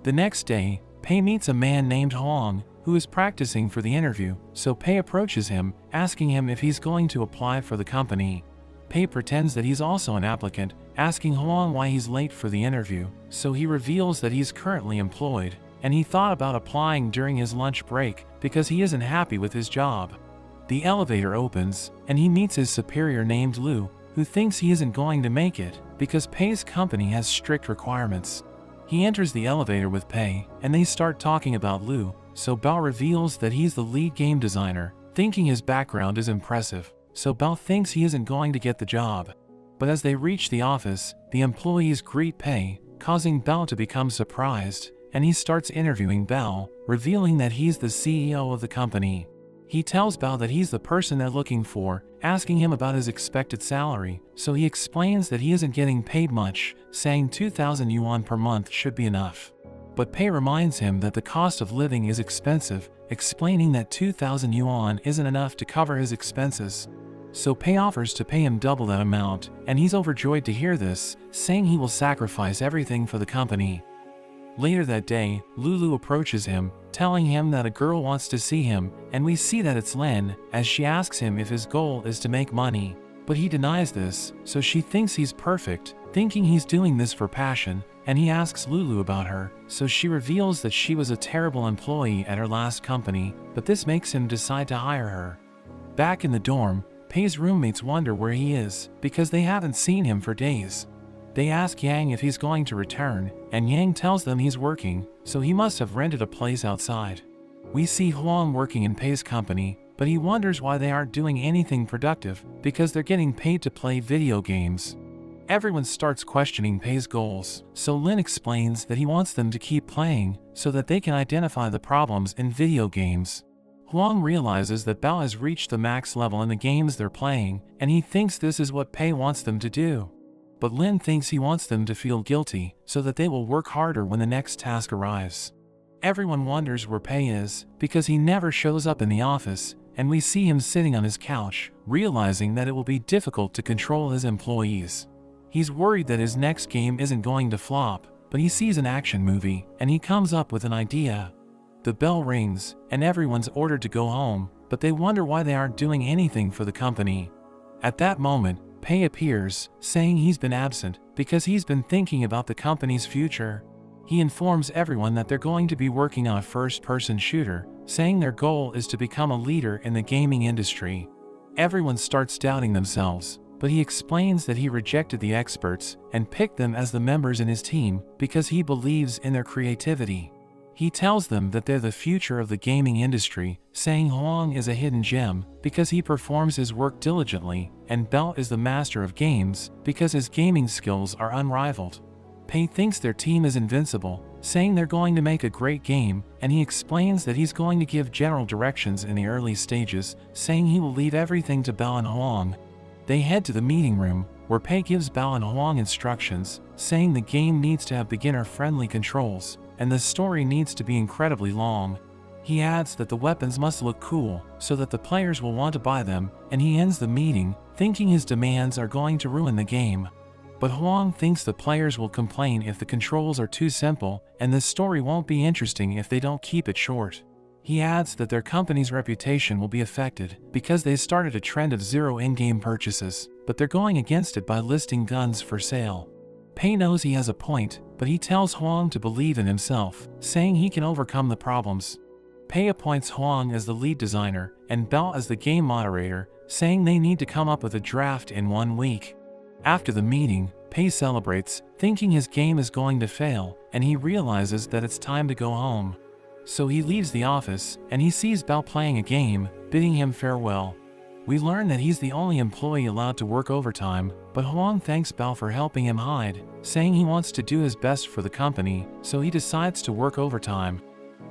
S1: The next day, Pei meets a man named Huang, who is practicing for the interview, so Pei approaches him, asking him if he's going to apply for the company. Pei pretends that he's also an applicant, asking Huang why he's late for the interview, so he reveals that he's currently employed, and he thought about applying during his lunch break because he isn't happy with his job. The elevator opens, and he meets his superior named Lu, who thinks he isn't going to make it because Pei's company has strict requirements. He enters the elevator with Pei, and they start talking about Lu, so Bao reveals that he's the lead game designer, thinking his background is impressive, so Bao thinks he isn't going to get the job. But as they reach the office, the employees greet Pei, causing Bao to become surprised, and he starts interviewing Bao, revealing that he's the CEO of the company. He tells Bao that he's the person they're looking for, asking him about his expected salary, so he explains that he isn't getting paid much, saying 2,000 yuan per month should be enough. But Pei reminds him that the cost of living is expensive, explaining that 2,000 yuan isn't enough to cover his expenses. So Pei offers to pay him double that amount, and he's overjoyed to hear this, saying he will sacrifice everything for the company. Later that day, Lulu approaches him, telling him that a girl wants to see him, and we see that it's Len, as she asks him if his goal is to make money. But he denies this, so she thinks he's perfect, thinking he's doing this for passion, and he asks Lulu about her, so she reveals that she was a terrible employee at her last company, but this makes him decide to hire her. Back in the dorm, Pei's roommates wonder where he is, because they haven't seen him for days. They ask Yang if he's going to return, and Yang tells them he's working, so he must have rented a place outside. We see Huang working in Pei's company, but he wonders why they aren't doing anything productive because they're getting paid to play video games. Everyone starts questioning Pei's goals, so Lin explains that he wants them to keep playing so that they can identify the problems in video games. Huang realizes that Bao has reached the max level in the games they're playing, and he thinks this is what Pei wants them to do. But Lin thinks he wants them to feel guilty so that they will work harder when the next task arrives. Everyone wonders where Pei is because he never shows up in the office, and we see him sitting on his couch, realizing that it will be difficult to control his employees. He's worried that his next game isn't going to flop, but he sees an action movie, and he comes up with an idea. The bell rings, and everyone's ordered to go home, but they wonder why they aren't doing anything for the company. At that moment, Pei appears, saying he's been absent because he's been thinking about the company's future. He informs everyone that they're going to be working on a first-person shooter, saying their goal is to become a leader in the gaming industry. Everyone starts doubting themselves, but he explains that he rejected the experts and picked them as the members in his team because he believes in their creativity. He tells them that they're the future of the gaming industry, saying Huang is a hidden gem because he performs his work diligently, and Bao is the master of games because his gaming skills are unrivaled. Pei thinks their team is invincible, saying they're going to make a great game, and he explains that he's going to give general directions in the early stages, saying he will leave everything to Bao and Huang. They head to the meeting room, where Pei gives Bao and Huang instructions, saying the game needs to have beginner-friendly controls, and the story needs to be incredibly long. He adds that the weapons must look cool, so that the players will want to buy them, and he ends the meeting, thinking his demands are going to ruin the game. But Huang thinks the players will complain if the controls are too simple, and the story won't be interesting if they don't keep it short. He adds that their company's reputation will be affected because they started a trend of zero in-game purchases, but they're going against it by listing guns for sale. Pei knows he has a point, but he tells Huang to believe in himself, saying he can overcome the problems. Pei appoints Huang as the lead designer and Bao as the game moderator, saying they need to come up with a draft in 1 week. After the meeting, Pei celebrates, thinking his game is going to fail, and he realizes that it's time to go home. So he leaves the office, and he sees Bao playing a game, bidding him farewell. We learn that he's the only employee allowed to work overtime, but Huang thanks Bao for helping him hide, saying he wants to do his best for the company, so he decides to work overtime.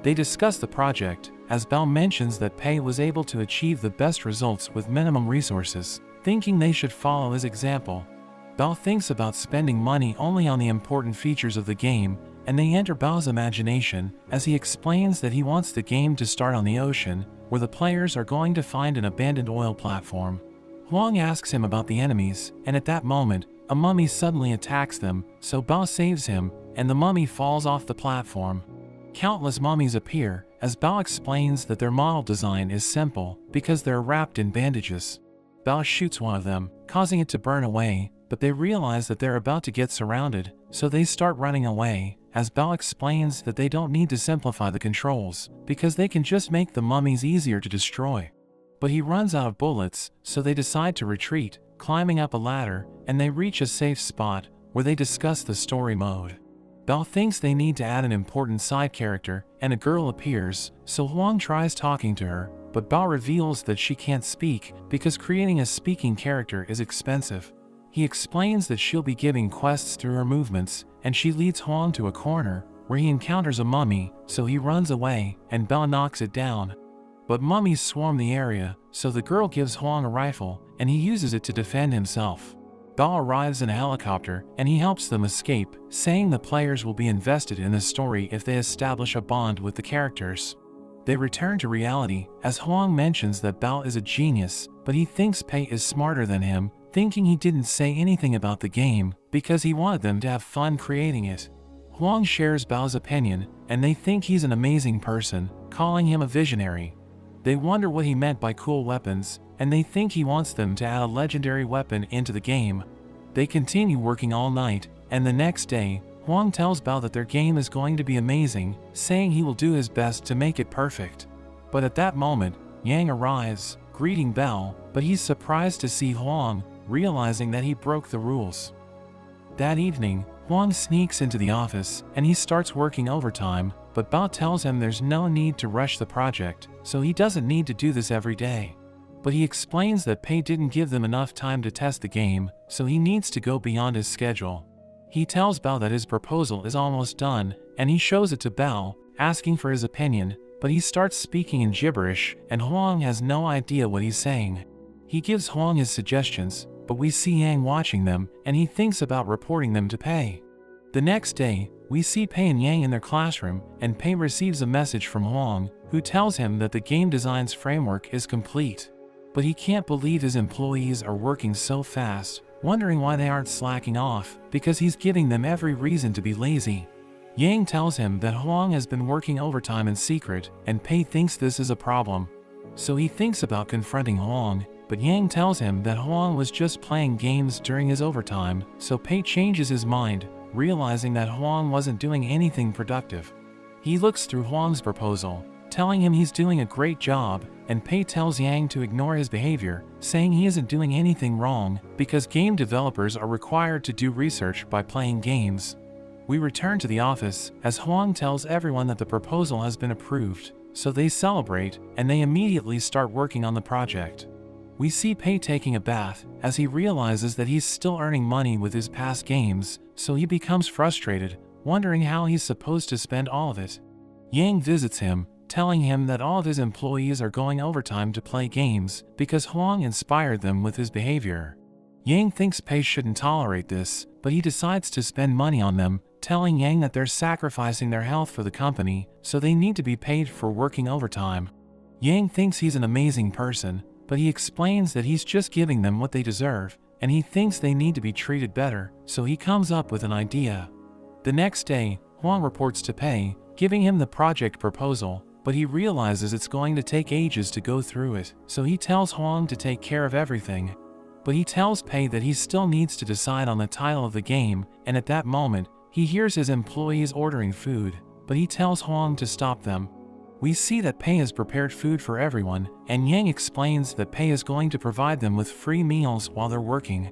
S1: They discuss the project, as Bao mentions that Pei was able to achieve the best results with minimum resources, thinking they should follow his example. Bao thinks about spending money only on the important features of the game, and they enter Bao's imagination as he explains that he wants the game to start on the ocean, where the players are going to find an abandoned oil platform. Huang asks him about the enemies, and at that moment, a mummy suddenly attacks them, so Bao saves him, and the mummy falls off the platform. Countless mummies appear, as Bao explains that their model design is simple because they're wrapped in bandages. Bao shoots one of them, causing it to burn away, but they realize that they're about to get surrounded, so they start running away, as Bao explains that they don't need to simplify the controls, because they can just make the mummies easier to destroy. But he runs out of bullets, so they decide to retreat, climbing up a ladder, and they reach a safe spot, where they discuss the story mode. Bao thinks they need to add an important side character, and a girl appears, so Huang tries talking to her, but Bao reveals that she can't speak, because creating a speaking character is expensive. He explains that she'll be giving quests through her movements, and she leads Huang to a corner, where he encounters a mummy, so he runs away, and Bao knocks it down. But mummies swarm the area, so the girl gives Huang a rifle, and he uses it to defend himself. Bao arrives in a helicopter, and he helps them escape, saying the players will be invested in the story if they establish a bond with the characters. They return to reality, as Huang mentions that Bao is a genius, but he thinks Pei is smarter than him, thinking he didn't say anything about the game, because he wanted them to have fun creating it. Huang shares Bao's opinion, and they think he's an amazing person, calling him a visionary. They wonder what he meant by cool weapons, and they think he wants them to add a legendary weapon into the game. They continue working all night, and the next day, Huang tells Bao that their game is going to be amazing, saying he will do his best to make it perfect. But at that moment, Yang arrives, greeting Bao, but he's surprised to see Huang, realizing that he broke the rules. That evening, Huang sneaks into the office, and he starts working overtime, but Bao tells him there's no need to rush the project, so he doesn't need to do this every day. But he explains that Pei didn't give them enough time to test the game, so he needs to go beyond his schedule. He tells Bao that his proposal is almost done, and he shows it to Bao, asking for his opinion, but he starts speaking in gibberish, and Huang has no idea what he's saying. He gives Huang his suggestions, but we see Yang watching them, and he thinks about reporting them to Pei. The next day, we see Pei and Yang in their classroom, and Pei receives a message from Huang, who tells him that the game design's framework is complete. But he can't believe his employees are working so fast, wondering why they aren't slacking off, because he's giving them every reason to be lazy. Yang tells him that Huang has been working overtime in secret, and Pei thinks this is a problem. So he thinks about confronting Huang, but Yang tells him that Huang was just playing games during his overtime, so Pei changes his mind, realizing that Huang wasn't doing anything productive. He looks through Huang's proposal, telling him he's doing a great job, and Pei tells Yang to ignore his behavior, saying he isn't doing anything wrong because game developers are required to do research by playing games. We return to the office as Huang tells everyone that the proposal has been approved, so they celebrate and they immediately start working on the project. We see Pei taking a bath as he realizes that he's still earning money with his past games, so he becomes frustrated, wondering how he's supposed to spend all of it. Yang visits him, telling him that all of his employees are going overtime to play games because Huang inspired them with his behavior. Yang thinks Pei shouldn't tolerate this, but he decides to spend money on them, telling Yang that they're sacrificing their health for the company, so they need to be paid for working overtime. Yang thinks he's an amazing person, but he explains that he's just giving them what they deserve, and he thinks they need to be treated better, so he comes up with an idea. The next day, Huang reports to Pei, giving him the project proposal, but he realizes it's going to take ages to go through it, so he tells Huang to take care of everything. But he tells Pei that he still needs to decide on the title of the game, and at that moment, he hears his employees ordering food, but he tells Huang to stop them. We see that Pei has prepared food for everyone, and Yang explains that Pei is going to provide them with free meals while they're working.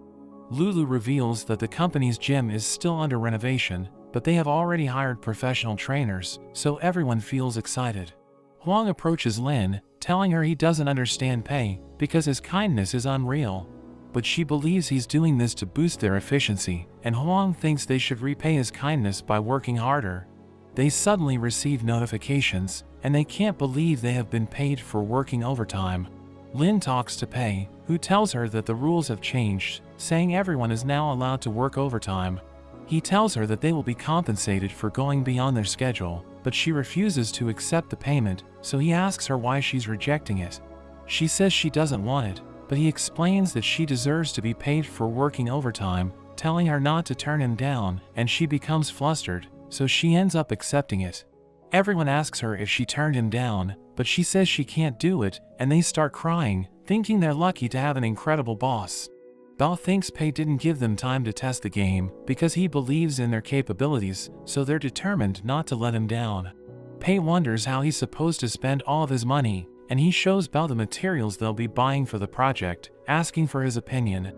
S1: Lulu reveals that the company's gym is still under renovation, but they have already hired professional trainers, so everyone feels excited. Huang approaches Lin, telling her he doesn't understand Pei because his kindness is unreal. But she believes he's doing this to boost their efficiency, and Huang thinks they should repay his kindness by working harder. They suddenly receive notifications, and they can't believe they have been paid for working overtime. Lin talks to Pei, who tells her that the rules have changed, saying everyone is now allowed to work overtime. He tells her that they will be compensated for going beyond their schedule, but she refuses to accept the payment, so he asks her why she's rejecting it. She says she doesn't want it, but he explains that she deserves to be paid for working overtime, telling her not to turn him down, and she becomes flustered, so she ends up accepting it. Everyone asks her if she turned him down, but she says she can't do it, and they start crying, thinking they're lucky to have an incredible boss. Bao thinks Pei didn't give them time to test the game because he believes in their capabilities, so they're determined not to let him down. Pei wonders how he's supposed to spend all of his money, and he shows Bao the materials they'll be buying for the project, asking for his opinion.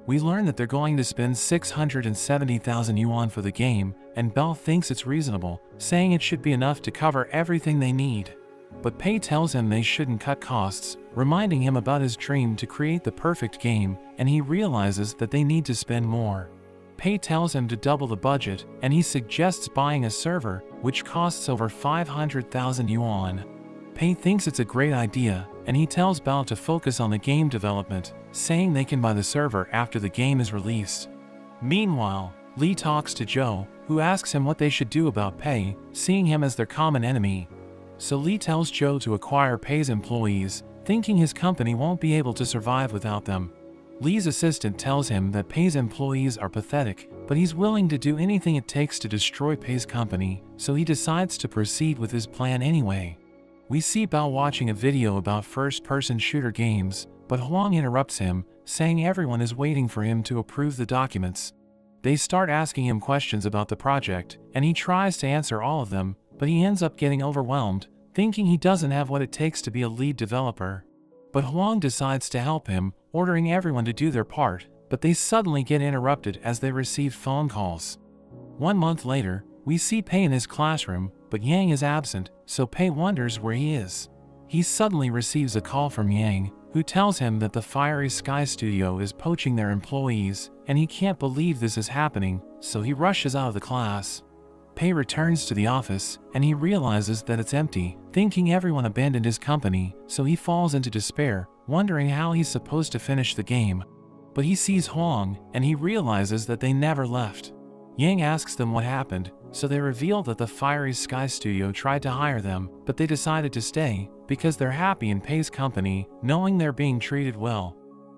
S1: We learn that they're going to spend 670,000 yuan for the game, and Bao thinks it's reasonable, saying it should be enough to cover everything they need. But Pei tells him they shouldn't cut costs, reminding him about his dream to create the perfect game, and he realizes that they need to spend more. Pei tells him to double the budget, and he suggests buying a server, which costs over 500,000 yuan. Pei thinks it's a great idea, and he tells Bao to focus on the game development, saying they can buy the server after the game is released. Meanwhile, Lee talks to Joe, who asks him what they should do about Pei, seeing him as their common enemy. So Lee tells Joe to acquire Pei's employees, thinking his company won't be able to survive without them. Lee's assistant tells him that Pei's employees are pathetic, but he's willing to do anything it takes to destroy Pei's company, so he decides to proceed with his plan anyway. We see Bao watching a video about first-person shooter games, but Huang interrupts him, saying everyone is waiting for him to approve the documents. They start asking him questions about the project, and he tries to answer all of them, but he ends up getting overwhelmed, thinking he doesn't have what it takes to be a lead developer. But Huang decides to help him, ordering everyone to do their part, but they suddenly get interrupted as they receive phone calls. 1 month later, we see Pei in his classroom, but Yang is absent, so Pei wonders where he is. He suddenly receives a call from Yang, who tells him that the Fiery Sky Studio is poaching their employees, and he can't believe this is happening, so he rushes out of the class. Pei returns to the office, and he realizes that it's empty, thinking everyone abandoned his company, so he falls into despair, wondering how he's supposed to finish the game. But he sees Huang, and he realizes that they never left. Yang asks them what happened, so they reveal that the Fiery Sky Studio tried to hire them, but they decided to stay, because they're happy in Pei's company, knowing they're being treated well.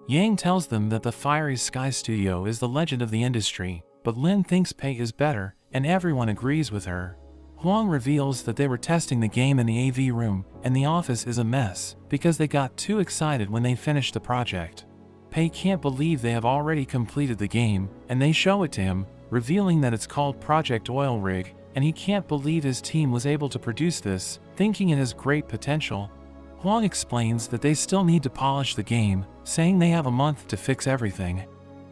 S1: Yang tells them that the Fiery Sky Studio is the legend of the industry, but Lin thinks Pei is better, and everyone agrees with her. Huang reveals that they were testing the game in the AV room, and the office is a mess, because they got too excited when they finished the project. Pei can't believe they have already completed the game, and they show it to him, revealing that it's called Project Oil Rig, and he can't believe his team was able to produce this, thinking it has great potential. Huang explains that they still need to polish the game, saying they have a month to fix everything.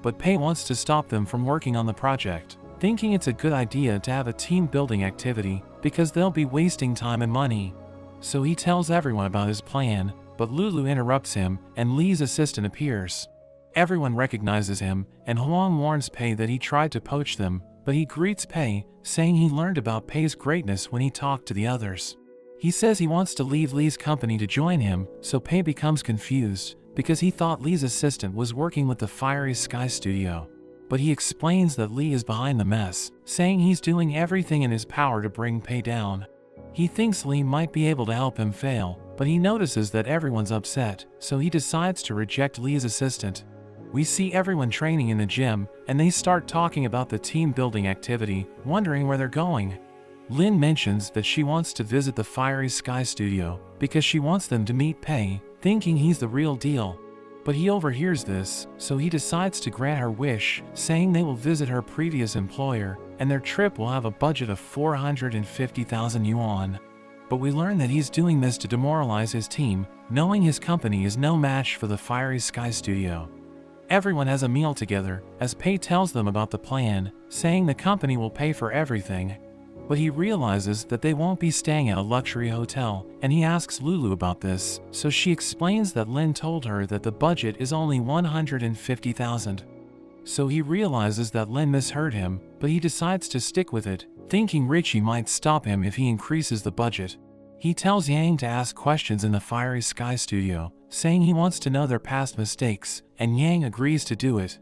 S1: But Pei wants to stop them from working on the project, thinking it's a good idea to have a team-building activity, because they'll be wasting time and money. So he tells everyone about his plan, but Lulu interrupts him, and Lee's assistant appears. Everyone recognizes him, and Huang warns Pei that he tried to poach them, but he greets Pei, saying he learned about Pei's greatness when he talked to the others. He says he wants to leave Lee's company to join him, so Pei becomes confused, because he thought Lee's assistant was working with the Fiery Sky Studio. But he explains that Lee is behind the mess, saying he's doing everything in his power to bring Pei down. He thinks Lee might be able to help him fail, but he notices that everyone's upset, so he decides to reject Lee's assistant. We see everyone training in the gym, and they start talking about the team-building activity, wondering where they're going. Lin mentions that she wants to visit the Fiery Sky Studio, because she wants them to meet Pei, thinking he's the real deal. But he overhears this, so he decides to grant her wish, saying they will visit her previous employer, and their trip will have a budget of 450,000 yuan. But we learn that he's doing this to demoralize his team, knowing his company is no match for the Fiery Sky Studio. Everyone has a meal together, as Pei tells them about the plan, saying the company will pay for everything. But he realizes that they won't be staying at a luxury hotel, and he asks Lulu about this, so she explains that Lin told her that the budget is only 150,000. So he realizes that Lin misheard him, but he decides to stick with it, thinking Richie might stop him if he increases the budget. He tells Yang to ask questions in the Fiery Sky Studio, saying he wants to know their past mistakes, and Yang agrees to do it.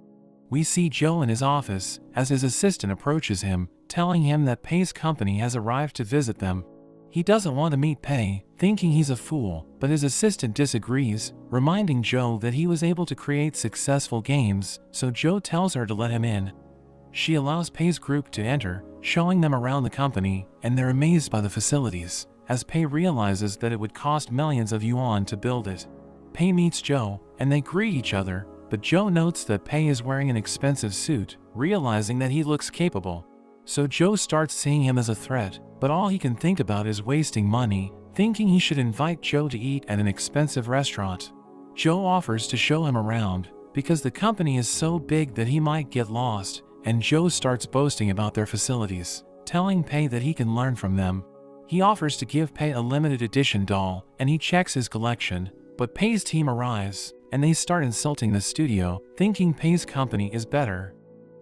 S1: We see Joe in his office, as his assistant approaches him, telling him that Pei's company has arrived to visit them. He doesn't want to meet Pei, thinking he's a fool, but his assistant disagrees, reminding Joe that he was able to create successful games, so Joe tells her to let him in. She allows Pei's group to enter, showing them around the company, and they're amazed by the facilities, as Pei realizes that it would cost millions of yuan to build it. Pei meets Joe, and they greet each other, but Joe notes that Pei is wearing an expensive suit, realizing that he looks capable. So Joe starts seeing him as a threat, but all he can think about is wasting money, thinking he should invite Joe to eat at an expensive restaurant. Joe offers to show him around, because the company is so big that he might get lost, and Joe starts boasting about their facilities, telling Pei that he can learn from them. He offers to give Pei a limited edition doll, and he checks his collection, but Pei's team arrives, and they start insulting the studio, thinking Pei's company is better.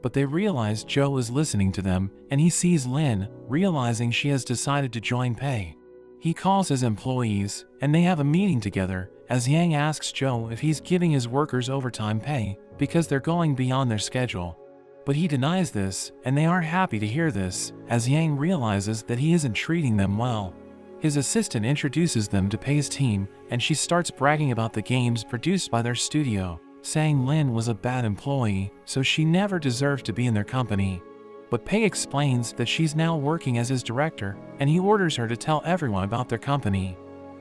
S1: But they realize Joe is listening to them, and he sees Lin, realizing she has decided to join Pei. He calls his employees, and they have a meeting together, as Yang asks Joe if he's giving his workers overtime pay, because they're going beyond their schedule. But he denies this, and they aren't happy to hear this, as Yang realizes that he isn't treating them well. His assistant introduces them to Pei's team, and she starts bragging about the games produced by their studio, saying Lin was a bad employee, so she never deserved to be in their company. But Pei explains that she's now working as his director, and he orders her to tell everyone about their company.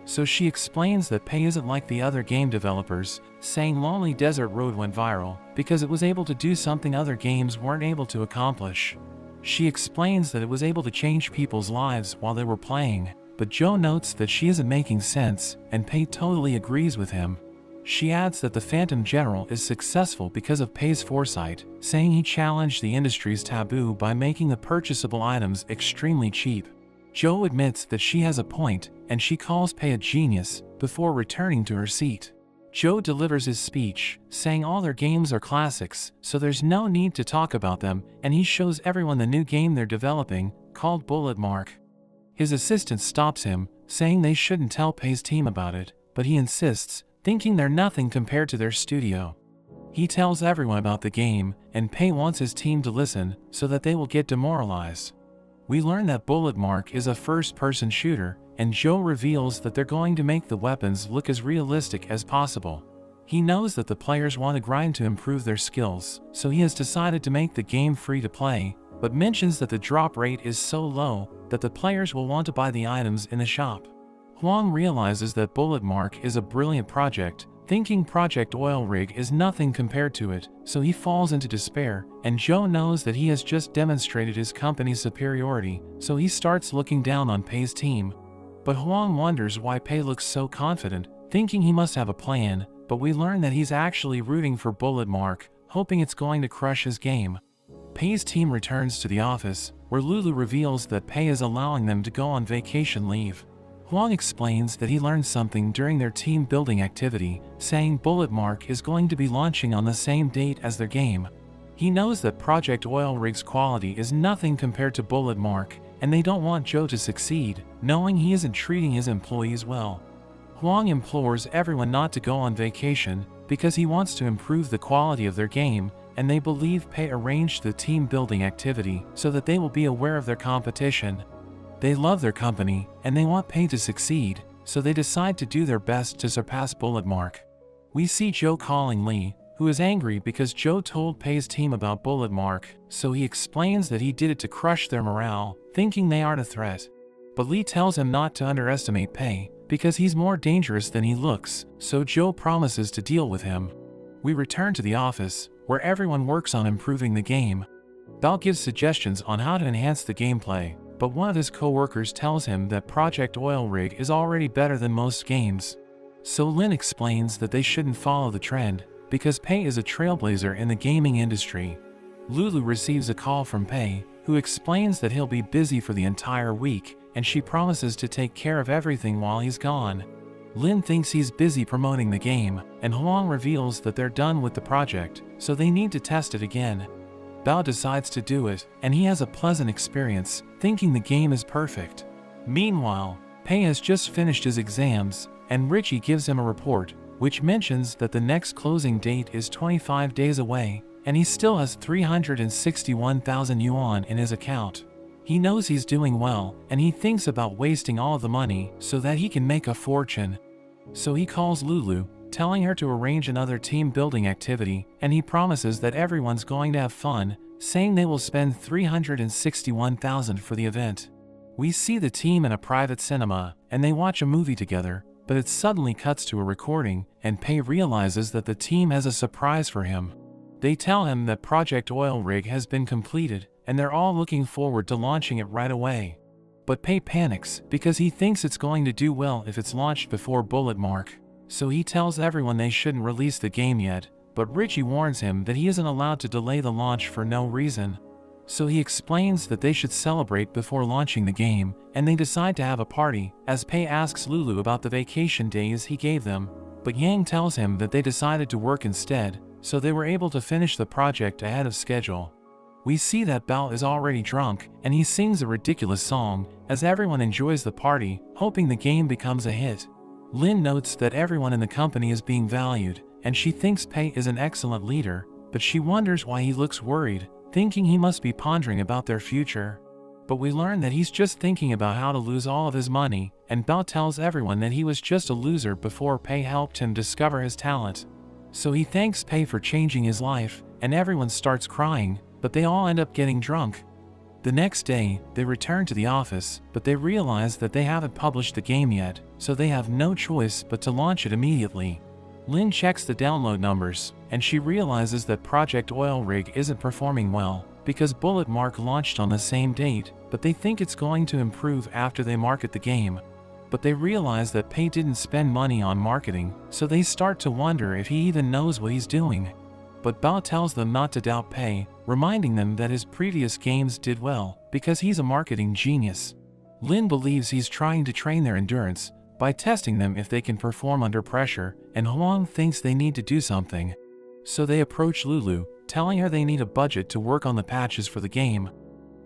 S1: So she explains that Pei isn't like the other game developers, saying Lonely Desert Road went viral because it was able to do something other games weren't able to accomplish. She explains that it was able to change people's lives while they were playing, but Joe notes that she isn't making sense, and Pei totally agrees with him. She adds that the Phantom General is successful because of Pei's foresight, saying he challenged the industry's taboo by making the purchasable items extremely cheap. Joe admits that she has a point, and she calls Pei a genius, before returning to her seat. Joe delivers his speech, saying all their games are classics, so there's no need to talk about them, and he shows everyone the new game they're developing, called Bullet Mark. His assistant stops him, saying they shouldn't tell Pei's team about it, but he insists, thinking they're nothing compared to their studio. He tells everyone about the game, and Pei wants his team to listen, so that they will get demoralized. We learn that Bullet Mark is a first-person shooter, and Joe reveals that they're going to make the weapons look as realistic as possible. He knows that the players want to grind to improve their skills, so he has decided to make the game free to play, but mentions that the drop rate is so low that the players will want to buy the items in the shop. Huang realizes that Bullet Mark is a brilliant project, thinking Project Oil Rig is nothing compared to it, so he falls into despair, and Joe knows that he has just demonstrated his company's superiority, so he starts looking down on Pei's team. But Huang wonders why Pei looks so confident, thinking he must have a plan, but we learn that he's actually rooting for Bullet Mark, hoping it's going to crush his game. Pei's team returns to the office, where Lulu reveals that Pei is allowing them to go on vacation leave. Huang explains that he learned something during their team building activity, saying Bullet Mark is going to be launching on the same date as their game. He knows that Project Oil Rig's quality is nothing compared to Bullet Mark, and they don't want Joe to succeed, knowing he isn't treating his employees well. Huang implores everyone not to go on vacation, because he wants to improve the quality of their game, and they believe Pei arranged the team building activity so that they will be aware of their competition. They love their company, and they want Pei to succeed, so they decide to do their best to surpass Bullet Mark. We see Joe calling Lee, who is angry because Joe told Pei's team about Bullet Mark, so he explains that he did it to crush their morale, thinking they aren't a threat. But Lee tells him not to underestimate Pei, because he's more dangerous than he looks, so Joe promises to deal with him. We return to the office, where everyone works on improving the game. Bao gives suggestions on how to enhance the gameplay, but one of his co-workers tells him that Project Oil Rig is already better than most games. So Lin explains that they shouldn't follow the trend, because Pei is a trailblazer in the gaming industry. Lulu receives a call from Pei, who explains that he'll be busy for the entire week, and she promises to take care of everything while he's gone. Lin thinks he's busy promoting the game, and Huang reveals that they're done with the project, so they need to test it again. Bao decides to do it, and he has a pleasant experience, thinking the game is perfect. Meanwhile, Pei has just finished his exams, and Richie gives him a report, which mentions that the next closing date is 25 days away, and he still has 361,000 yuan in his account. He knows he's doing well, and he thinks about wasting all of the money so that he can make a fortune. So he calls Lulu, telling her to arrange another team building activity, and he promises that everyone's going to have fun, saying they will spend 361,000 for the event. We see the team in a private cinema, and they watch a movie together, but it suddenly cuts to a recording, and Pei realizes that the team has a surprise for him. They tell him that Project Oil Rig has been completed, and they're all looking forward to launching it right away. But Pei panics, because he thinks it's going to do well if it's launched before Bullet Mark. So he tells everyone they shouldn't release the game yet, but Richie warns him that he isn't allowed to delay the launch for no reason. So he explains that they should celebrate before launching the game, and they decide to have a party, as Pei asks Lulu about the vacation days he gave them, but Yang tells him that they decided to work instead, so they were able to finish the project ahead of schedule. We see that Bao is already drunk, and he sings a ridiculous song, as everyone enjoys the party, hoping the game becomes a hit. Lin notes that everyone in the company is being valued, and she thinks Pei is an excellent leader, but she wonders why he looks worried, thinking he must be pondering about their future. But we learn that he's just thinking about how to lose all of his money, and Bao tells everyone that he was just a loser before Pei helped him discover his talent. So he thanks Pei for changing his life, and everyone starts crying, but they all end up getting drunk. The next day, they return to the office, but they realize that they haven't published the game yet, so they have no choice but to launch it immediately. Lin checks the download numbers, and she realizes that Project Oil Rig isn't performing well, because Bullet Mark launched on the same date, but they think it's going to improve after they market the game. But they realize that Pei didn't spend money on marketing, so they start to wonder if he even knows what he's doing. But Bao tells them not to doubt Pei, reminding them that his previous games did well, because he's a marketing genius. Lin believes he's trying to train their endurance by testing them if they can perform under pressure, and Huang thinks they need to do something. So they approach Lulu, telling her they need a budget to work on the patches for the game.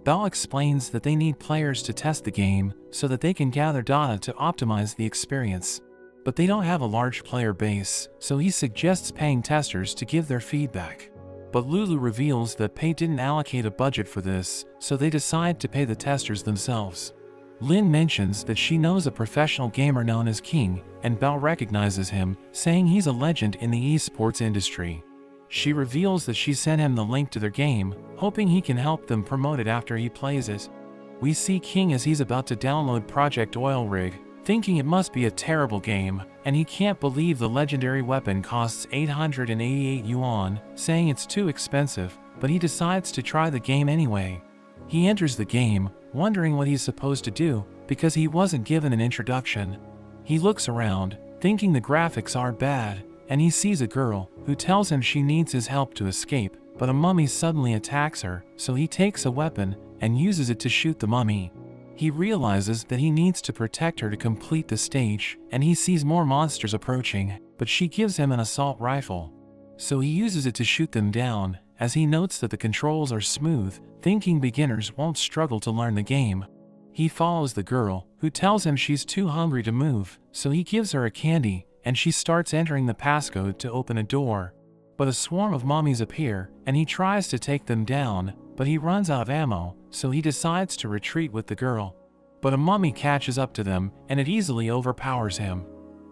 S1: Bao explains that they need players to test the game so that they can gather data to optimize the experience. But they don't have a large player base, so he suggests paying testers to give their feedback. But Lulu reveals that Pei didn't allocate a budget for this, so they decide to pay the testers themselves. Lin mentions that she knows a professional gamer known as King, and Bao recognizes him, saying he's a legend in the esports industry. She reveals that she sent him the link to their game, hoping he can help them promote it after he plays it. We see King as he's about to download Project Oil Rig, thinking it must be a terrible game, and he can't believe the legendary weapon costs 888 yuan, saying it's too expensive, but he decides to try the game anyway. He enters the game, wondering what he's supposed to do, because he wasn't given an introduction. He looks around, thinking the graphics are bad, and he sees a girl, who tells him she needs his help to escape, but a mummy suddenly attacks her, so he takes a weapon, and uses it to shoot the mummy. He realizes that he needs to protect her to complete the stage, and he sees more monsters approaching, but she gives him an assault rifle. So he uses it to shoot them down, as he notes that the controls are smooth, thinking beginners won't struggle to learn the game. He follows the girl, who tells him she's too hungry to move, so he gives her a candy, and she starts entering the passcode to open a door. But a swarm of mummies appear, and he tries to take them down, but he runs out of ammo, so he decides to retreat with the girl. But a mummy catches up to them, and it easily overpowers him.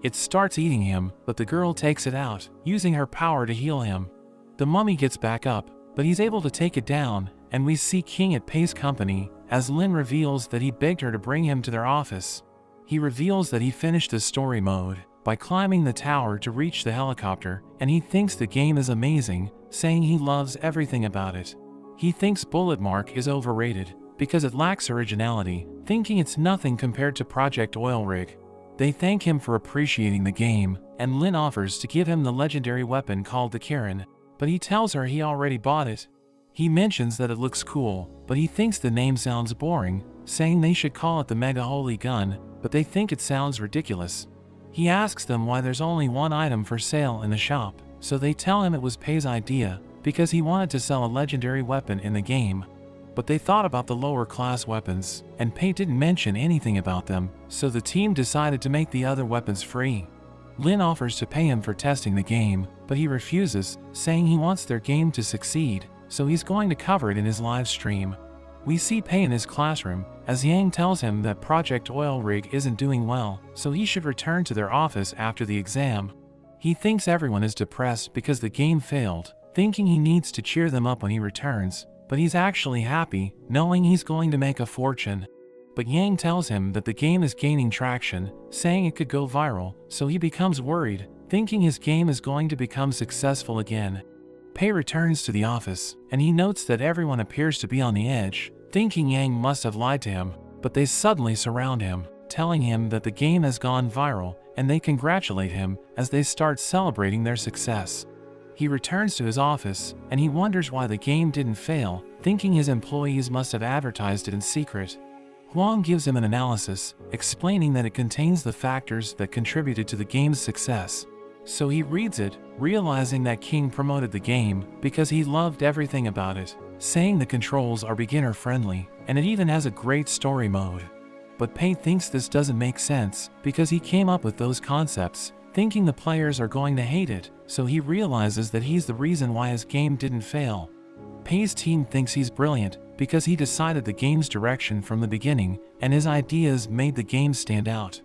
S1: It starts eating him, but the girl takes it out, using her power to heal him. The mummy gets back up, but he's able to take it down, and we see King at Pei's company, as Lin reveals that he begged her to bring him to their office. He reveals that he finished the story mode by climbing the tower to reach the helicopter, and he thinks the game is amazing, saying he loves everything about it. He thinks Bullet Mark is overrated, because it lacks originality, thinking it's nothing compared to Project Oil Rig. They thank him for appreciating the game, and Lin offers to give him the legendary weapon called the Kirin, but he tells her he already bought it. He mentions that it looks cool, but he thinks the name sounds boring, saying they should call it the Mega Holy Gun, but they think it sounds ridiculous. He asks them why there's only one item for sale in the shop, so they tell him it was Pei's idea, because he wanted to sell a legendary weapon in the game. But they thought about the lower class weapons, and Pei didn't mention anything about them, so the team decided to make the other weapons free. Lin offers to pay him for testing the game, but he refuses, saying he wants their game to succeed, so he's going to cover it in his live stream. We see Pei in his classroom, as Yang tells him that Project Oil Rig isn't doing well, so he should return to their office after the exam. He thinks everyone is depressed because the game failed, thinking he needs to cheer them up when he returns, but he's actually happy, knowing he's going to make a fortune. But Yang tells him that the game is gaining traction, saying it could go viral, so he becomes worried, thinking his game is going to become successful again. Pei returns to the office, and he notes that everyone appears to be on the edge, thinking Yang must have lied to him, but they suddenly surround him, telling him that the game has gone viral, and they congratulate him as they start celebrating their success. He returns to his office, and he wonders why the game didn't fail, thinking his employees must have advertised it in secret. Huang gives him an analysis, explaining that it contains the factors that contributed to the game's success. So he reads it, realizing that King promoted the game because he loved everything about it, saying the controls are beginner-friendly, and it even has a great story mode. But Pei thinks this doesn't make sense, because he came up with those concepts, thinking the players are going to hate it, so he realizes that he's the reason why his game didn't fail. Pei's team thinks he's brilliant, because he decided the game's direction from the beginning, and his ideas made the game stand out.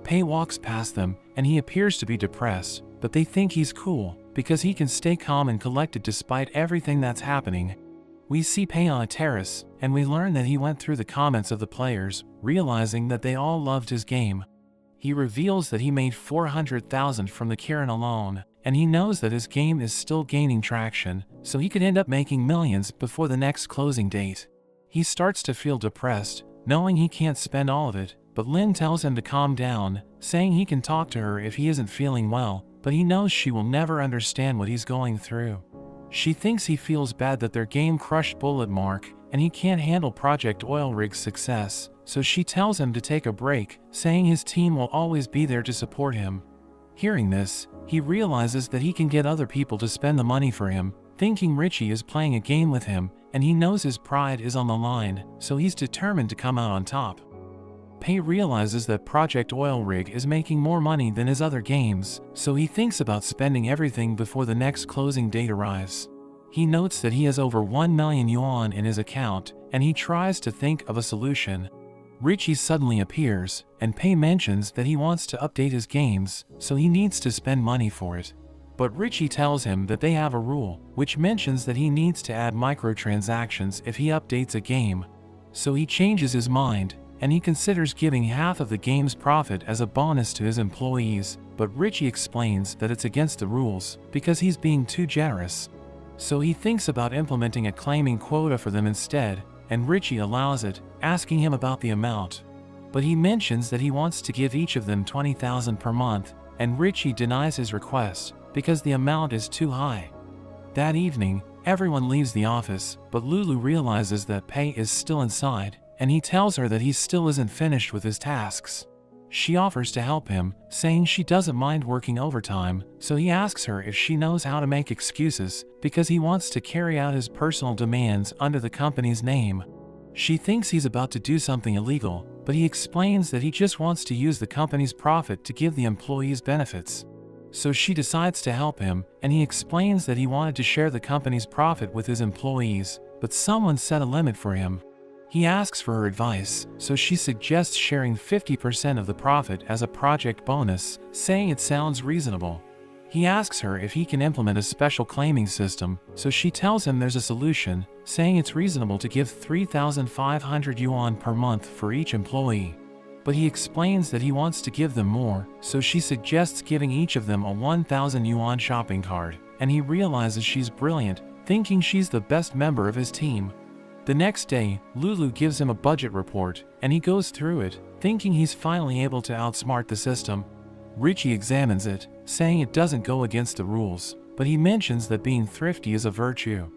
S1: Pei walks past them, and he appears to be depressed, but they think he's cool, because he can stay calm and collected despite everything that's happening. We see Pei on a terrace, and we learn that he went through the comments of the players, realizing that they all loved his game. He reveals that he made 400,000 from the Kirin alone, and he knows that his game is still gaining traction, so he could end up making millions before the next closing date. He starts to feel depressed, knowing he can't spend all of it, but Lin tells him to calm down, saying he can talk to her if he isn't feeling well, but he knows she will never understand what he's going through. She thinks he feels bad that their game crushed Bullet Mark, and he can't handle Project Oil Rig's success, so she tells him to take a break, saying his team will always be there to support him. Hearing this, he realizes that he can get other people to spend the money for him, thinking Richie is playing a game with him, and he knows his pride is on the line, so he's determined to come out on top. Pei realizes that Project Oil Rig is making more money than his other games, so he thinks about spending everything before the next closing date arrives. He notes that he has over 1 million yuan in his account, and he tries to think of a solution. Richie suddenly appears, and Pei mentions that he wants to update his games, so he needs to spend money for it. But Richie tells him that they have a rule, which mentions that he needs to add microtransactions if he updates a game. So he changes his mind, and he considers giving half of the game's profit as a bonus to his employees, but Richie explains that it's against the rules, because he's being too generous. So he thinks about implementing a claiming quota for them instead, and Richie allows it, asking him about the amount. But he mentions that he wants to give each of them 20,000 per month, and Richie denies his request, because the amount is too high. That evening, everyone leaves the office, but Lulu realizes that Pei is still inside, and he tells her that he still isn't finished with his tasks. She offers to help him, saying she doesn't mind working overtime, so he asks her if she knows how to make excuses, because he wants to carry out his personal demands under the company's name. She thinks he's about to do something illegal, but he explains that he just wants to use the company's profit to give the employees benefits. So she decides to help him, and he explains that he wanted to share the company's profit with his employees, but someone set a limit for him. He asks for her advice, so she suggests sharing 50% of the profit as a project bonus, saying it sounds reasonable. He asks her if he can implement a special claiming system, so she tells him there's a solution, saying it's reasonable to give 3,500 yuan per month for each employee. But he explains that he wants to give them more, so she suggests giving each of them a 1,000 yuan shopping card, and he realizes she's brilliant, thinking she's the best member of his team. The next day, Lulu gives him a budget report, and he goes through it, thinking he's finally able to outsmart the system. Richie examines it, saying it doesn't go against the rules, but he mentions that being thrifty is a virtue.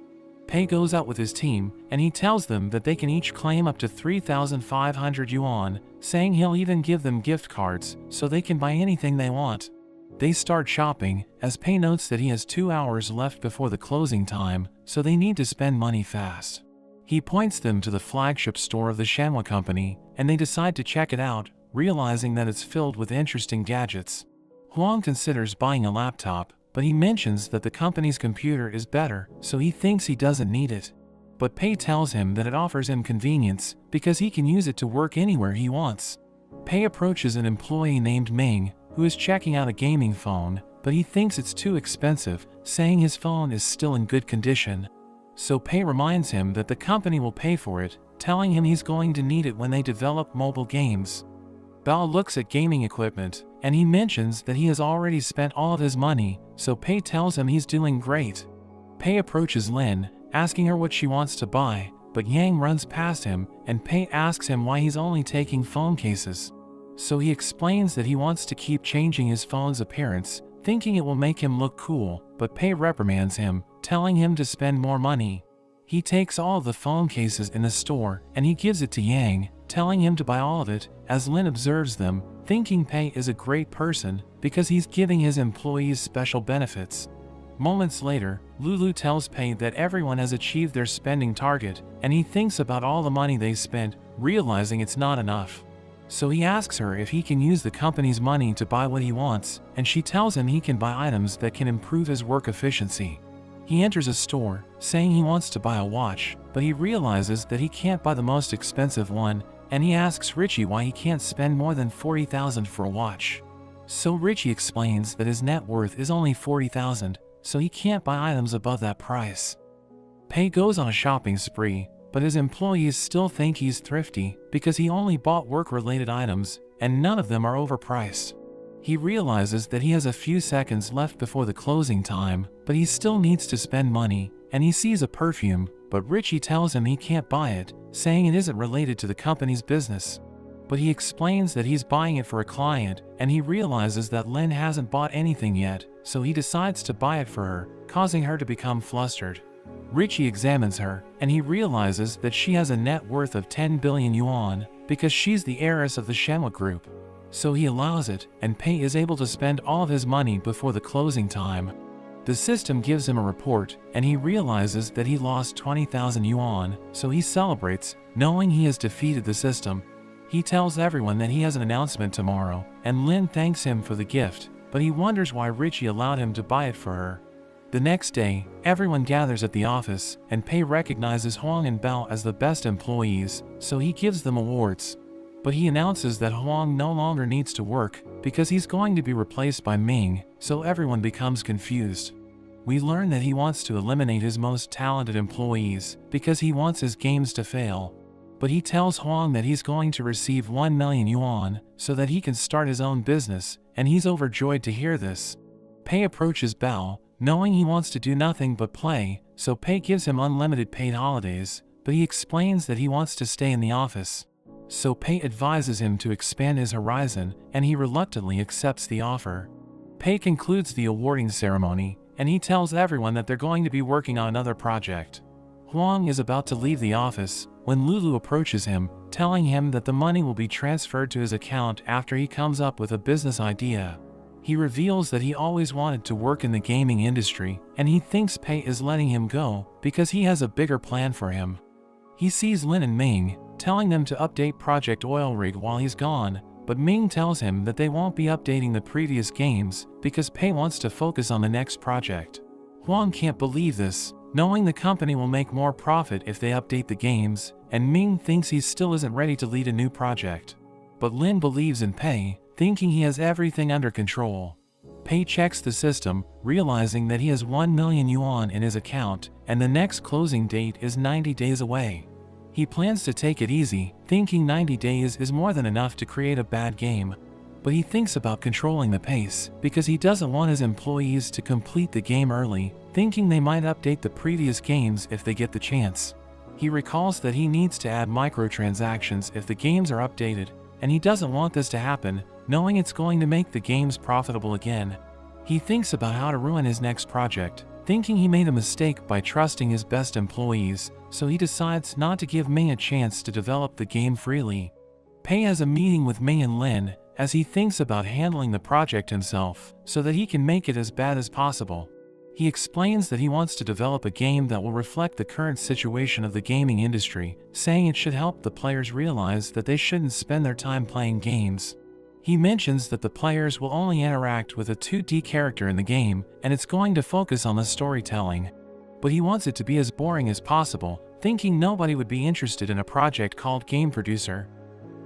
S1: Pei goes out with his team, and he tells them that they can each claim up to 3,500 yuan, saying he'll even give them gift cards, so they can buy anything they want. They start shopping, as Pei notes that he has 2 hours left before the closing time, so they need to spend money fast. He points them to the flagship store of the Manhwa company, and they decide to check it out, realizing that it's filled with interesting gadgets. Huang considers buying a laptop, but he mentions that the company's computer is better, so he thinks he doesn't need it. But Pei tells him that it offers him convenience, because he can use it to work anywhere he wants. Pei approaches an employee named Ming, who is checking out a gaming phone, but he thinks it's too expensive, saying his phone is still in good condition. So Pei reminds him that the company will pay for it, telling him he's going to need it when they develop mobile games. Bao looks at gaming equipment, and he mentions that he has already spent all of his money, so Pei tells him he's doing great. Pei approaches Lin, asking her what she wants to buy, but Yang runs past him, and Pei asks him why he's only taking phone cases. So he explains that he wants to keep changing his phone's appearance, thinking it will make him look cool, but Pei reprimands him, telling him to spend more money. He takes all of the phone cases in the store, and he gives it to Yang, telling him to buy all of it, as Lin observes them, thinking Pei is a great person, because he's giving his employees special benefits. Moments later, Lulu tells Pei that everyone has achieved their spending target, and he thinks about all the money they spent, realizing it's not enough. So he asks her if he can use the company's money to buy what he wants, and she tells him he can buy items that can improve his work efficiency. He enters a store, saying he wants to buy a watch, but he realizes that he can't buy the most expensive one, and he asks Richie why he can't spend more than 40,000 for a watch. So Richie explains that his net worth is only 40,000, so he can't buy items above that price. Pei goes on a shopping spree, but his employees still think he's thrifty because he only bought work-related items, and none of them are overpriced. He realizes that he has a few seconds left before the closing time, but he still needs to spend money, and he sees a perfume, but Richie tells him he can't buy it, saying it isn't related to the company's business. But he explains that he's buying it for a client, and he realizes that Lin hasn't bought anything yet, so he decides to buy it for her, causing her to become flustered. Richie examines her, and he realizes that she has a net worth of 10 billion yuan, because she's the heiress of the Shenhua group. So he allows it, and Pei is able to spend all of his money before the closing time. The system gives him a report, and he realizes that he lost 20,000 yuan, so he celebrates, knowing he has defeated the system. He tells everyone that he has an announcement tomorrow, and Lin thanks him for the gift, but he wonders why Richie allowed him to buy it for her. The next day, everyone gathers at the office, and Pei recognizes Huang and Bao as the best employees, so he gives them awards. But he announces that Huang no longer needs to work, because he's going to be replaced by Ming, so everyone becomes confused. We learn that he wants to eliminate his most talented employees, because he wants his games to fail. But he tells Huang that he's going to receive 1 million yuan, so that he can start his own business, and he's overjoyed to hear this. Pei approaches Bao, knowing he wants to do nothing but play, so Pei gives him unlimited paid holidays, but he explains that he wants to stay in the office. So Pei advises him to expand his horizon, and he reluctantly accepts the offer. Pei concludes the awarding ceremony, and he tells everyone that they're going to be working on another project. Huang is about to leave the office, when Lulu approaches him, telling him that the money will be transferred to his account after he comes up with a business idea. He reveals that he always wanted to work in the gaming industry, and he thinks Pei is letting him go because he has a bigger plan for him. He sees Lin and Ming, telling them to update Project Oil Rig while he's gone, but Ming tells him that they won't be updating the previous games because Pei wants to focus on the next project. Huang can't believe this, knowing the company will make more profit if they update the games, and Ming thinks he still isn't ready to lead a new project. But Lin believes in Pei, thinking he has everything under control. Pei checks the system, realizing that he has 1 million yuan in his account, and the next closing date is 90 days away. He plans to take it easy, thinking 90 days is more than enough to create a bad game. But he thinks about controlling the pace, because he doesn't want his employees to complete the game early, thinking they might update the previous games if they get the chance. He recalls that he needs to add microtransactions if the games are updated, and he doesn't want this to happen, knowing it's going to make the games profitable again. He thinks about how to ruin his next project, thinking he made a mistake by trusting his best employees, so he decides not to give Ming a chance to develop the game freely. Pei has a meeting with Ming and Lin, as he thinks about handling the project himself, so that he can make it as bad as possible. He explains that he wants to develop a game that will reflect the current situation of the gaming industry, saying it should help the players realize that they shouldn't spend their time playing games. He mentions that the players will only interact with a 2D character in the game, and it's going to focus on the storytelling. But he wants it to be as boring as possible, thinking nobody would be interested in a project called Game Producer.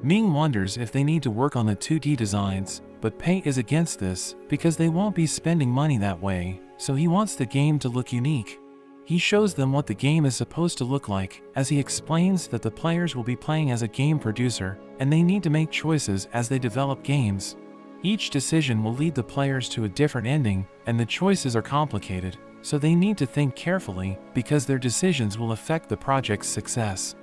S1: Ming wonders if they need to work on the 2D designs, but Pei is against this, because they won't be spending money that way, so he wants the game to look unique. He shows them what the game is supposed to look like, as he explains that the players will be playing as a game producer, and they need to make choices as they develop games. Each decision will lead the players to a different ending, and the choices are complicated, so they need to think carefully, because their decisions will affect the project's success.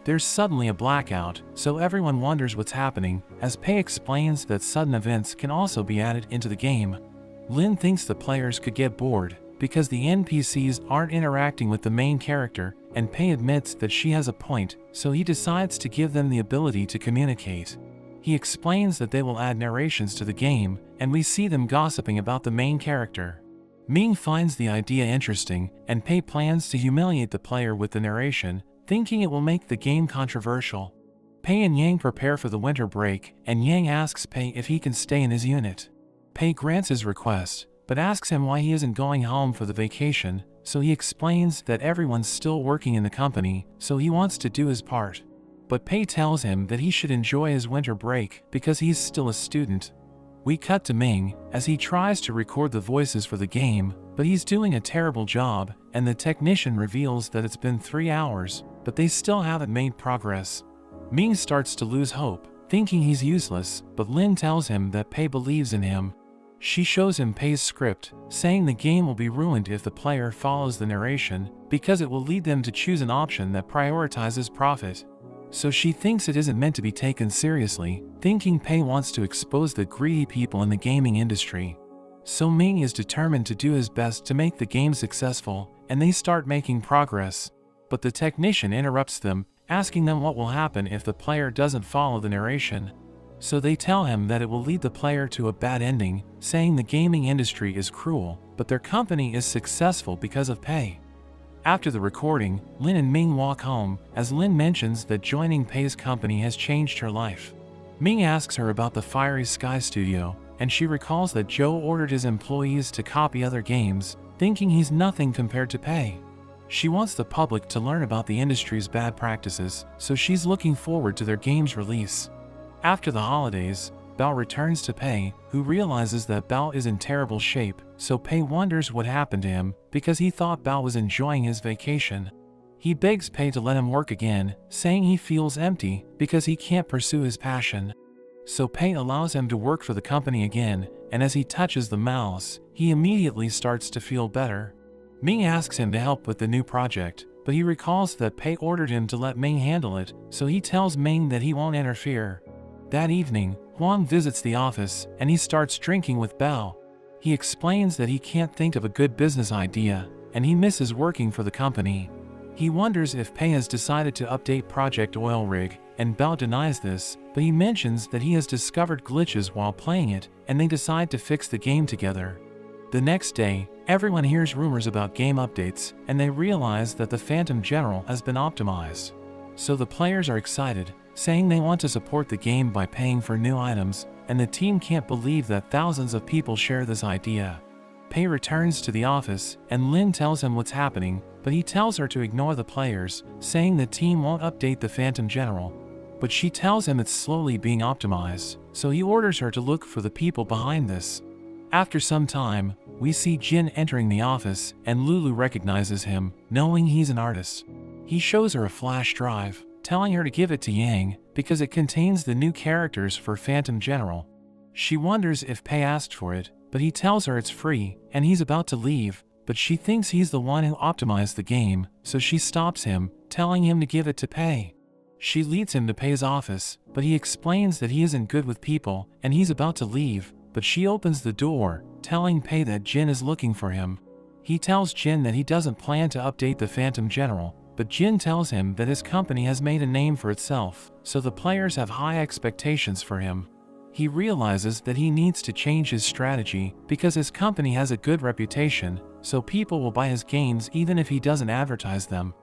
S1: There's suddenly a blackout, so everyone wonders what's happening, as Pei explains that sudden events can also be added into the game. Lin thinks the players could get bored, because the NPCs aren't interacting with the main character, and Pei admits that she has a point, so he decides to give them the ability to communicate. He explains that they will add narrations to the game, and we see them gossiping about the main character. Ming finds the idea interesting, and Pei plans to humiliate the player with the narration, thinking it will make the game controversial. Pei and Yang prepare for the winter break, and Yang asks Pei if he can stay in his unit. Pei grants his request, but asks him why he isn't going home for the vacation, so he explains that everyone's still working in the company, so he wants to do his part. But Pei tells him that he should enjoy his winter break because he's still a student. We cut to Ming, as he tries to record the voices for the game, but he's doing a terrible job, and the technician reveals that it's been 3 hours, but they still haven't made progress. Ming starts to lose hope, thinking he's useless, but Lin tells him that Pei believes in him. She shows him Pei's script, saying the game will be ruined if the player follows the narration, because it will lead them to choose an option that prioritizes profit. So she thinks it isn't meant to be taken seriously, thinking Pei wants to expose the greedy people in the gaming industry. So Ming is determined to do his best to make the game successful, and they start making progress. But the technician interrupts them, asking them what will happen if the player doesn't follow the narration. So they tell him that it will lead the player to a bad ending, saying the gaming industry is cruel, but their company is successful because of pay. After the recording, Lin and Ming walk home, as Lin mentions that joining Pei's company has changed her life. Ming asks her about the Fiery Sky Studio, and she recalls that Joe ordered his employees to copy other games, thinking he's nothing compared to Pei. She wants the public to learn about the industry's bad practices, so she's looking forward to their game's release. After the holidays, Bao returns to Pei, who realizes that Bao is in terrible shape, so Pei wonders what happened to him because he thought Bao was enjoying his vacation. He begs Pei to let him work again, saying he feels empty because he can't pursue his passion. So Pei allows him to work for the company again, and as he touches the mouse, he immediately starts to feel better. Ming asks him to help with the new project, but he recalls that Pei ordered him to let Ming handle it, so he tells Ming that he won't interfere. That evening, Huang visits the office, and he starts drinking with Bao. He explains that he can't think of a good business idea, and he misses working for the company. He wonders if Pei has decided to update Project Oil Rig, and Bao denies this, but he mentions that he has discovered glitches while playing it, and they decide to fix the game together. The next day, everyone hears rumors about game updates, and they realize that the Phantom General has been optimized. So the players are excited, saying they want to support the game by paying for new items, and the team can't believe that thousands of people share this idea. Pei returns to the office, and Lin tells him what's happening, but he tells her to ignore the players, saying the team won't update the Phantom General. But she tells him it's slowly being optimized, so he orders her to look for the people behind this. After some time, we see Jin entering the office, and Lulu recognizes him, knowing he's an artist. He shows her a flash drive, telling her to give it to Yang, because it contains the new characters for Phantom General. She wonders if Pei asked for it, but he tells her it's free, and he's about to leave, but she thinks he's the one who optimized the game, so she stops him, telling him to give it to Pei. She leads him to Pei's office, but he explains that he isn't good with people, and he's about to leave, but she opens the door, telling Pei that Jin is looking for him. He tells Jin that he doesn't plan to update the Phantom General, but Jin tells him that his company has made a name for itself, so the players have high expectations for him. He realizes that he needs to change his strategy because his company has a good reputation, so people will buy his games even if he doesn't advertise them.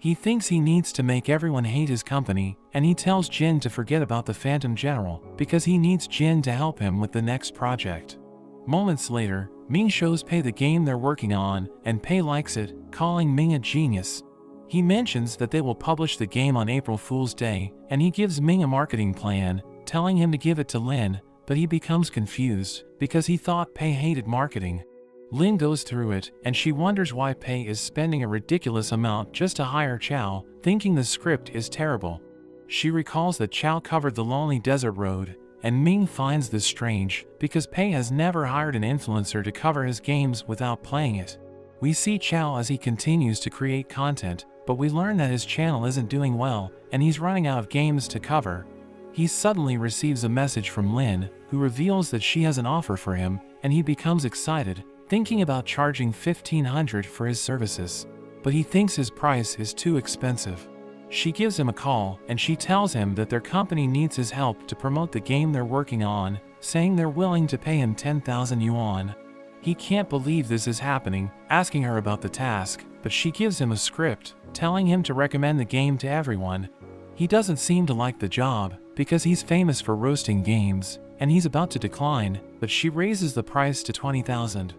S1: He thinks he needs to make everyone hate his company, and he tells Jin to forget about the Phantom General because he needs Jin to help him with the next project. Moments later, Ming shows Pei the game they're working on, and Pei likes it, calling Ming a genius. He mentions that they will publish the game on April Fool's Day, and he gives Ming a marketing plan, telling him to give it to Lin, but he becomes confused because he thought Pei hated marketing. Lin goes through it, and she wonders why Pei is spending a ridiculous amount just to hire Chow, thinking the script is terrible. She recalls that Chow covered the lonely desert road, and Ming finds this strange because Pei has never hired an influencer to cover his games without playing it. We see Chow as he continues to create content, but we learn that his channel isn't doing well, and he's running out of games to cover. He suddenly receives a message from Lin, who reveals that she has an offer for him, and he becomes excited, thinking about charging $1,500 for his services. But he thinks his price is too expensive. She gives him a call, and she tells him that their company needs his help to promote the game they're working on, saying they're willing to pay him 10,000 yuan. He can't believe this is happening, asking her about the task, but she gives him a script, telling him to recommend the game to everyone. He doesn't seem to like the job, because he's famous for roasting games, and he's about to decline, but she raises the price to 20,000.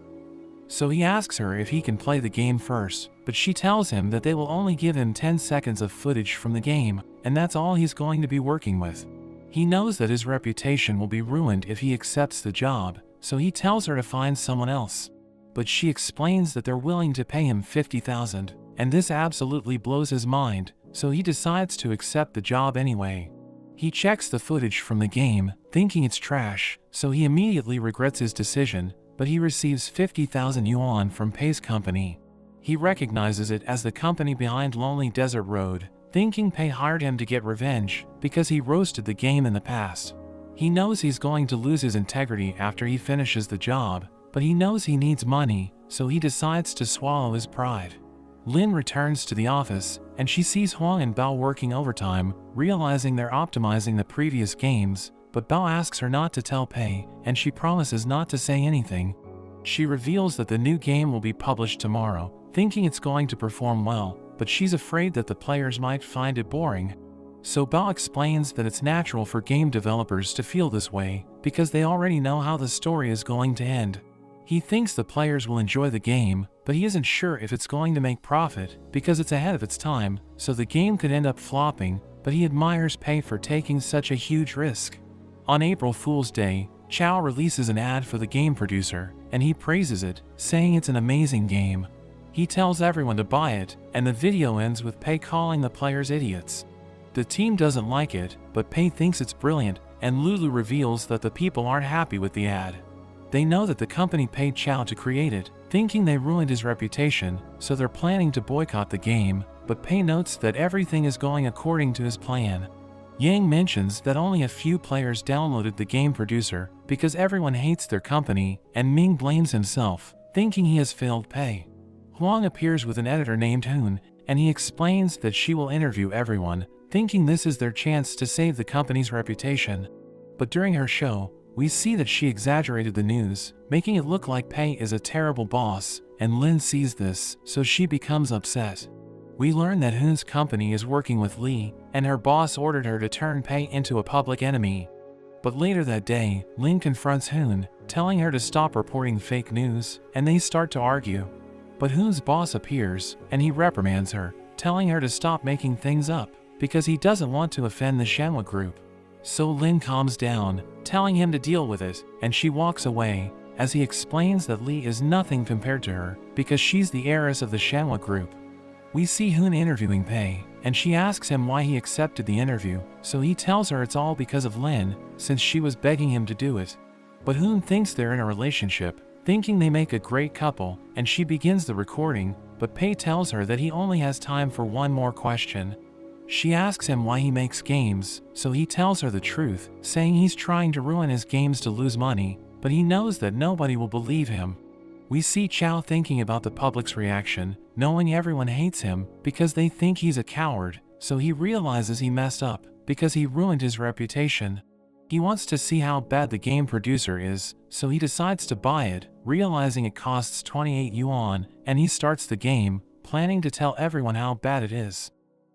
S1: So he asks her if he can play the game first, but she tells him that they will only give him 10 seconds of footage from the game, and that's all he's going to be working with. He knows that his reputation will be ruined if he accepts the job, so he tells her to find someone else. But she explains that they're willing to pay him 50,000, and this absolutely blows his mind, so he decides to accept the job anyway. He checks the footage from the game, thinking it's trash, so he immediately regrets his decision, but he receives 50,000 yuan from Pei's company. He recognizes it as the company behind Lonely Desert Road, thinking Pei hired him to get revenge because he roasted the game in the past. He knows he's going to lose his integrity after he finishes the job, but he knows he needs money, so he decides to swallow his pride. Lin returns to the office, and she sees Huang and Bao working overtime, realizing they're optimizing the previous games, but Bao asks her not to tell Pei, and she promises not to say anything. She reveals that the new game will be published tomorrow, thinking it's going to perform well, but she's afraid that the players might find it boring. So Bao explains that it's natural for game developers to feel this way, because they already know how the story is going to end. He thinks the players will enjoy the game, but he isn't sure if it's going to make profit, because it's ahead of its time, so the game could end up flopping, but he admires Pei for taking such a huge risk. On April Fool's Day, Chao releases an ad for the game producer, and he praises it, saying it's an amazing game. He tells everyone to buy it, and the video ends with Pei calling the players idiots. The team doesn't like it, but Pei thinks it's brilliant, and Lulu reveals that the people aren't happy with the ad. They know that the company paid Chao to create it, thinking they ruined his reputation, so they're planning to boycott the game, but Pei notes that everything is going according to his plan. Yang mentions that only a few players downloaded the game producer because everyone hates their company, and Ming blames himself, thinking he has failed Pei. Huang appears with an editor named Hoon, and he explains that she will interview everyone, thinking this is their chance to save the company's reputation. But during her show, we see that she exaggerated the news, making it look like Pei is a terrible boss, and Lin sees this, so she becomes upset. We learn that Hoon's company is working with Lee, and her boss ordered her to turn Pei into a public enemy. But later that day, Lin confronts Hoon, telling her to stop reporting fake news, and they start to argue. But Hoon's boss appears, and he reprimands her, telling her to stop making things up, because he doesn't want to offend the Shenhua group. So Lin calms down, telling him to deal with it, and she walks away, as he explains that Lee is nothing compared to her, because she's the heiress of the Shenhua group. We see Hoon interviewing Pei, and she asks him why he accepted the interview, so he tells her it's all because of Lin, since she was begging him to do it. But Hoon thinks they're in a relationship, thinking they make a great couple, and she begins the recording, but Pei tells her that he only has time for one more question. She asks him why he makes games, so he tells her the truth, saying he's trying to ruin his games to lose money, but he knows that nobody will believe him. We see Chao thinking about the public's reaction, knowing everyone hates him because they think he's a coward, so he realizes he messed up because he ruined his reputation. He wants to see how bad the game producer is, so he decides to buy it, realizing it costs 28 yuan, and he starts the game, planning to tell everyone how bad it is.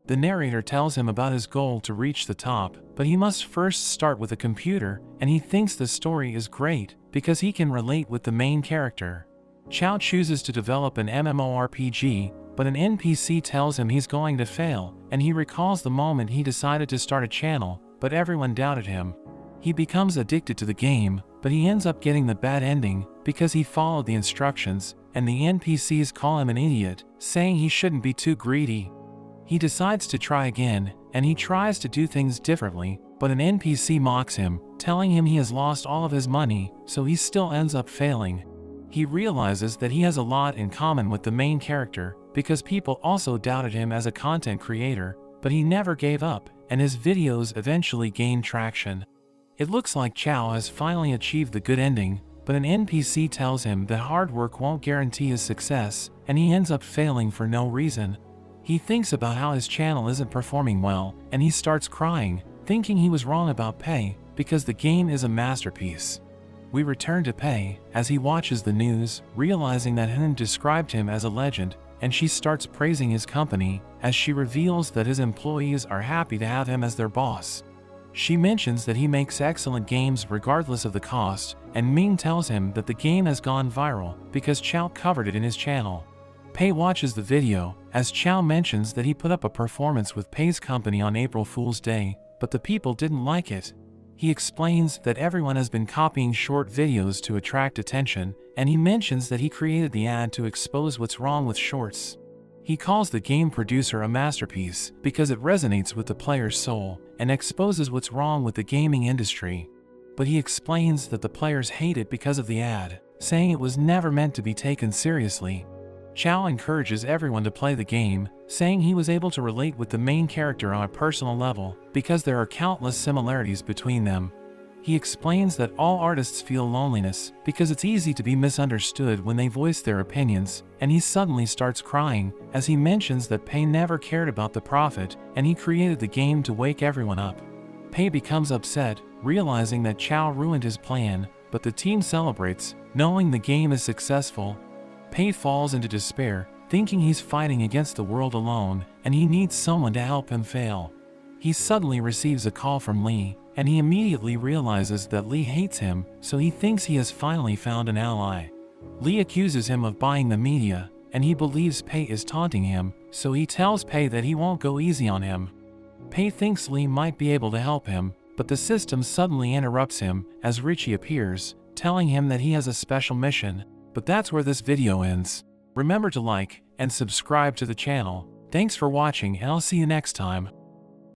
S1: The narrator tells him about his goal to reach the top, but he must first start with a computer, and he thinks the story is great because he can relate with the main character. Chao chooses to develop an MMORPG, but an NPC tells him he's going to fail, and he recalls the moment he decided to start a channel, but everyone doubted him. He becomes addicted to the game, but he ends up getting the bad ending because he followed the instructions, and the NPCs call him an idiot, saying he shouldn't be too greedy. He decides to try again, and he tries to do things differently, but an NPC mocks him, telling him he has lost all of his money, so he still ends up failing. He realizes that he has a lot in common with the main character, because people also doubted him as a content creator, but he never gave up, and his videos eventually gained traction. It looks like Chao has finally achieved the good ending, but an NPC tells him that hard work won't guarantee his success, and he ends up failing for no reason. He thinks about how his channel isn't performing well, and he starts crying, thinking he was wrong about Pei, because the game is a masterpiece. We return to Pei, as he watches the news, realizing that Hoon described him as a legend, and she starts praising his company, as she reveals that his employees are happy to have him as their boss. She mentions that he makes excellent games regardless of the cost, and Ming tells him that the game has gone viral because Chao covered it in his channel. Pei watches the video, as Chao mentions that he put up a performance with Pei's company on April Fool's Day, but the people didn't like it. He explains that everyone has been copying short videos to attract attention, and he mentions that he created the ad to expose what's wrong with shorts. He calls the game producer a masterpiece because it resonates with the player's soul and exposes what's wrong with the gaming industry. But he explains that the players hate it because of the ad, saying it was never meant to be taken seriously. Chao encourages everyone to play the game, saying he was able to relate with the main character on a personal level because there are countless similarities between them. He explains that all artists feel loneliness because it's easy to be misunderstood when they voice their opinions, and he suddenly starts crying as he mentions that Pei never cared about the profit and he created the game to wake everyone up. Pei becomes upset, realizing that Chao ruined his plan, but the team celebrates, knowing the game is successful. Pei falls into despair, thinking he's fighting against the world alone and he needs someone to help him fail. He suddenly receives a call from Lee, and he immediately realizes that Lee hates him, so he thinks he has finally found an ally. Lee accuses him of buying the media, and he believes Pei is taunting him, so he tells Pei that he won't go easy on him. Pei thinks Lee might be able to help him, but the system suddenly interrupts him as Richie appears, telling him that he has a special mission. But that's where this video ends. Remember to like and subscribe to the channel. Thanks for watching and I'll see you next time.